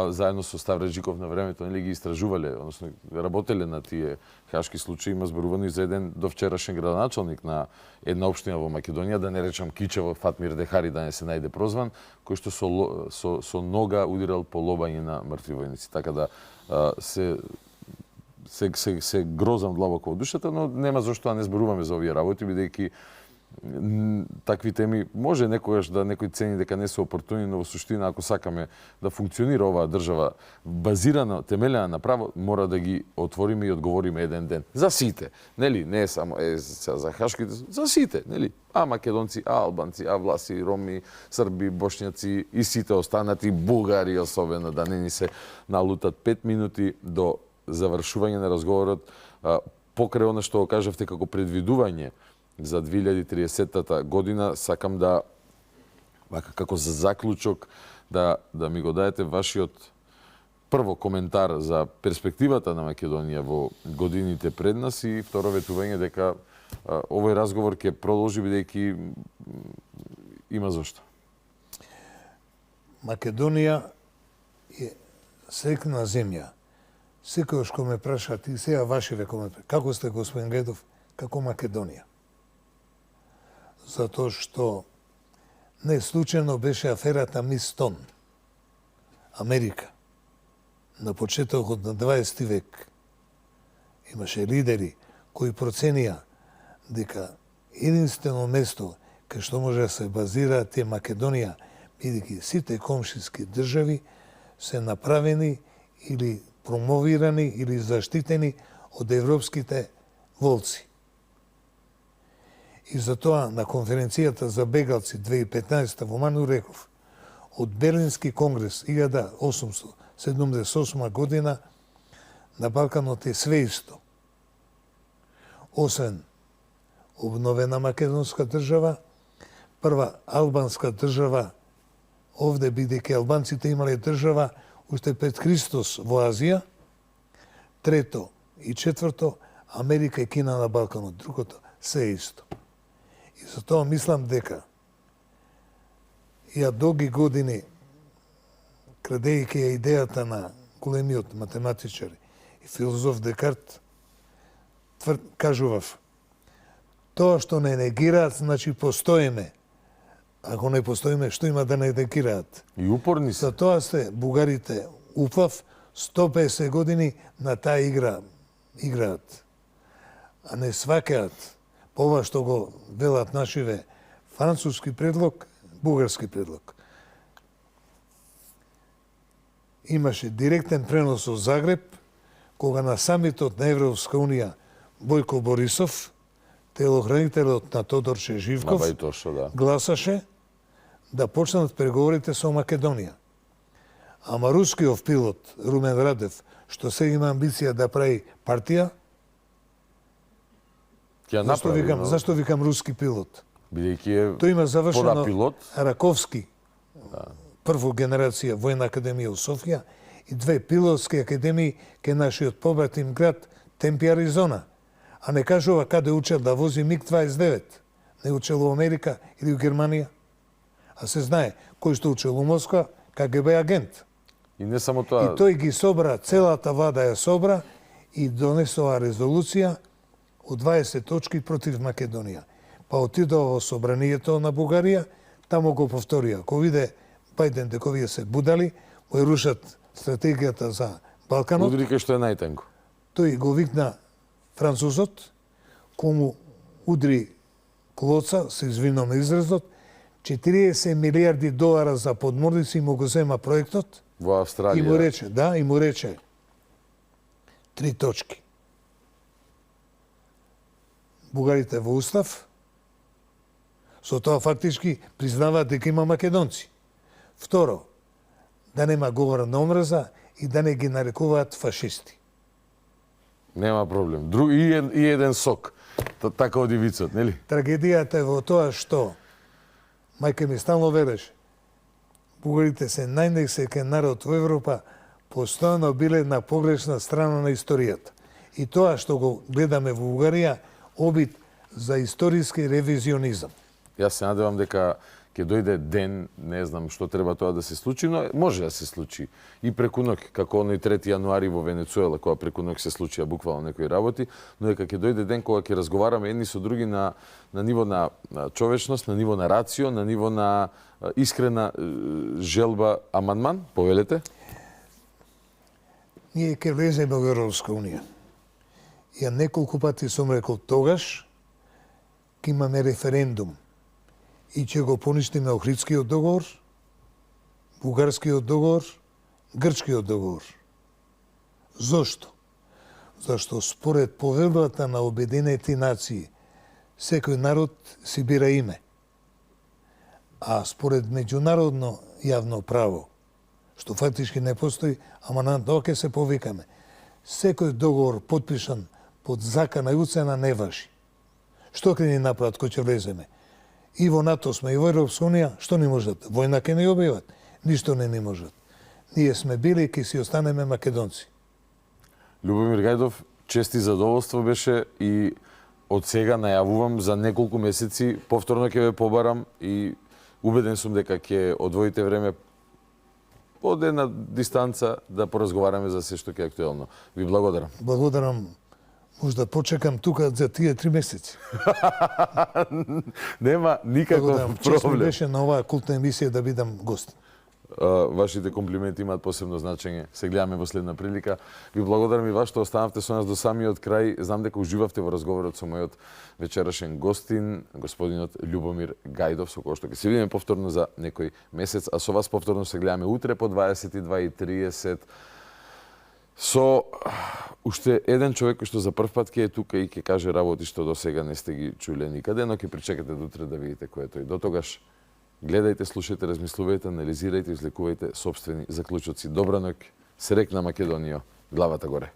заедно со Ставре Джиков на времето, нели ги истражувале, односно работеле на тие хашки случаи, има зборувано и за еден довчерашен градоначалник на една општина во Македонија, да не речам Кичево, Фатмир Дехари, да не се најде прозван, кој што со нога удирал по лобање на мртви војници. Така да се грозам длабоко во душата, но нема зашто да не зборуваме за овие работи, бидејќи такви теми може некогаш да некој цени дека не се опортуни, но во суштина ако сакаме да функционира оваа држава базирана, темелена на право, мора да ги отвориме и одговориме еден ден. За сите, нели? Не е само за хашките, за сите, нели? А македонци, а албанци, а власи, роми, срби, бошњаци и сите останати, бугари особено, да не ни се налутат 5 минути до завршување на разговорот, покрај она што го кажавте како предвидување за 2030 година, сакам да, како за заклучок, да ми го дадете вашиот прво коментар за перспективата на Македонија во годините пред нас и второ ветување дека овој разговор ќе продолжи бидејќи има зашто. Македонија е срекна земја. Секојаш кој ме прашаат и сега вашиве коментари, како сте господин Гедов, како Македонија? Затоа што не случајно беше аферата Мистон, Америка. На почетокот на 20 век имаше лидери кои проценија дека единствено место кај што може да се базираат е Македонија, бидејќи сите комшиски држави се направени или промовирани или заштитени од европските волци. И затоа на конференцијата за бегалци 2015 во Ману реков, од Берлински конгрес 1878 година на Балканот е све исто. Освен обновена македонска држава, прва албанска држава овде, бидејќи албанците имале држава уште пред Христос во Азија, трето и четврто Америка и Кина на Балканот, другото се е исто. И затоа мислам дека ја долги години, крадејќи ја идејата на големиот математичар и филозоф Декарт, кажував, тоа што не негираат, значи постоиме. Ако не постоиме, што има да не негираат? И упорни се. Затоа сте бугарите упав 150 години на таа игра играат. А не свакаат по ова што го велат нашиве француски предлог, бугарски предлог. Имаше директен пренос од Загреб, кога на самитот на Европска Унија Бојко Борисов, телохранителот на Тодорче Живков, гласаше да почнат преговорите со Македонија. Ама рускиот пилот Румен Радев, што сега има амбиција да прави партија, зашто викам руски пилот? Бидејќи е тој има завршено пилот. Раковски, прво генерација војна академија во Софија и 2 пилотски академии кај нашиот побратим град Темпи, Аризона. А не кажува каде учел да вози МиГ-29. Не учел во Америка или во Германија. А се знае кој што учел во Москва, КГБ агент. И не само тоа. И тој ги собра, целата влада ја собра и донесува резолуција од 20 точки против Македонија. Па отидува во собранието на Бугарија, таму го повторија. Ко виде Бајден дека овие се будали, го рушат стратегијата за Балканот. Удри кај што е најтенко. Тој го викна французот, кому удри клоца, се извинувам изразот, 40 милиарди долара за подморници му го зема проектот. Во Австралија. И му рече 3 точки. Бугарите во устав, со тоа фактички признаваат дека има македонци. Второ, да нема говор на омраза и да не ги нарекуваат фашисти. Нема проблем. И еден сок. Така оди вицот, нели? Трагедијата е во тоа што мајка ми стално вереше. Бугарите се најнесеќен народ во Европа, постојано биле на погрешна страна на историјата. И тоа што го гледаме во Бугарија, обид за историски ревизионизам. Јас се надевам дека ќе дојде ден, не знам што треба тоа да се случи, но може да се случи и преку ноќ, како оној 3 јануари во Венецуела, кога преку ноќ се случија буквално некои работи, но дека ќе дојде ден кога ќе разговараме едни со други на ниво на човечност, на ниво на рацио, на ниво на искрена желба, амандман, повелете? Ние ќе влеземе во Европска унија. Ја неколку пати сум рекол тогаш, ќе имаме референдум и ќе го поништиме Охридскиот договор, Бугарскиот договор, Грчкиот договор. Зошто? Зашто според повелбата на Обединети нации секој народ си бира име. А според меѓународно јавно право, што фактички не постои, ама на тоа ќе се повикаме, секој договор подпишан под закана и уцена не важи. Што ќе ни направат кој ќе влеземе? И во НАТО сме, и во Европска унија, што ни можат? Војна ќе ни објават? Ништо не ни можат. Ние сме били и ќе си останеме македонци. Љубомир Гајдов, чест и задоволство беше и од сега најавувам за неколку месеци повторно ќе ве побарам и убеден сум дека ќе одвоите време од една дистанца да поразговараме за се што ќе е актуелно. Ви благодарам. Благодарам. Може да почекам тука за тие 3 месеци. Нема никаков Чест ми проблем. беше на оваа култна емисија да бидам гост. Вашите комплименти имаат посебно значење. Се гледаме во следна прилика. Ви благодарам и вас што останавте со нас до самиот крај. Знам дека уживавте во разговорот со мојот вечерашен гостин, господинот Љубомир Гајдов, со кој што ќе се видиме повторно за некој месец, а со вас повторно се гледаме утре по 22:30 со уште еден човек кој што за прв пат ќе е тука и ќе каже работи што до сега не сте ги чуле никаде, но ќе причекате до утре да видите кој е тој. До тогаш гледајте, слушајте, размислувајте, анализирајте, извлекувајте сопствени заклучоци. Добра ноќ, срекна Македонија, главата горе.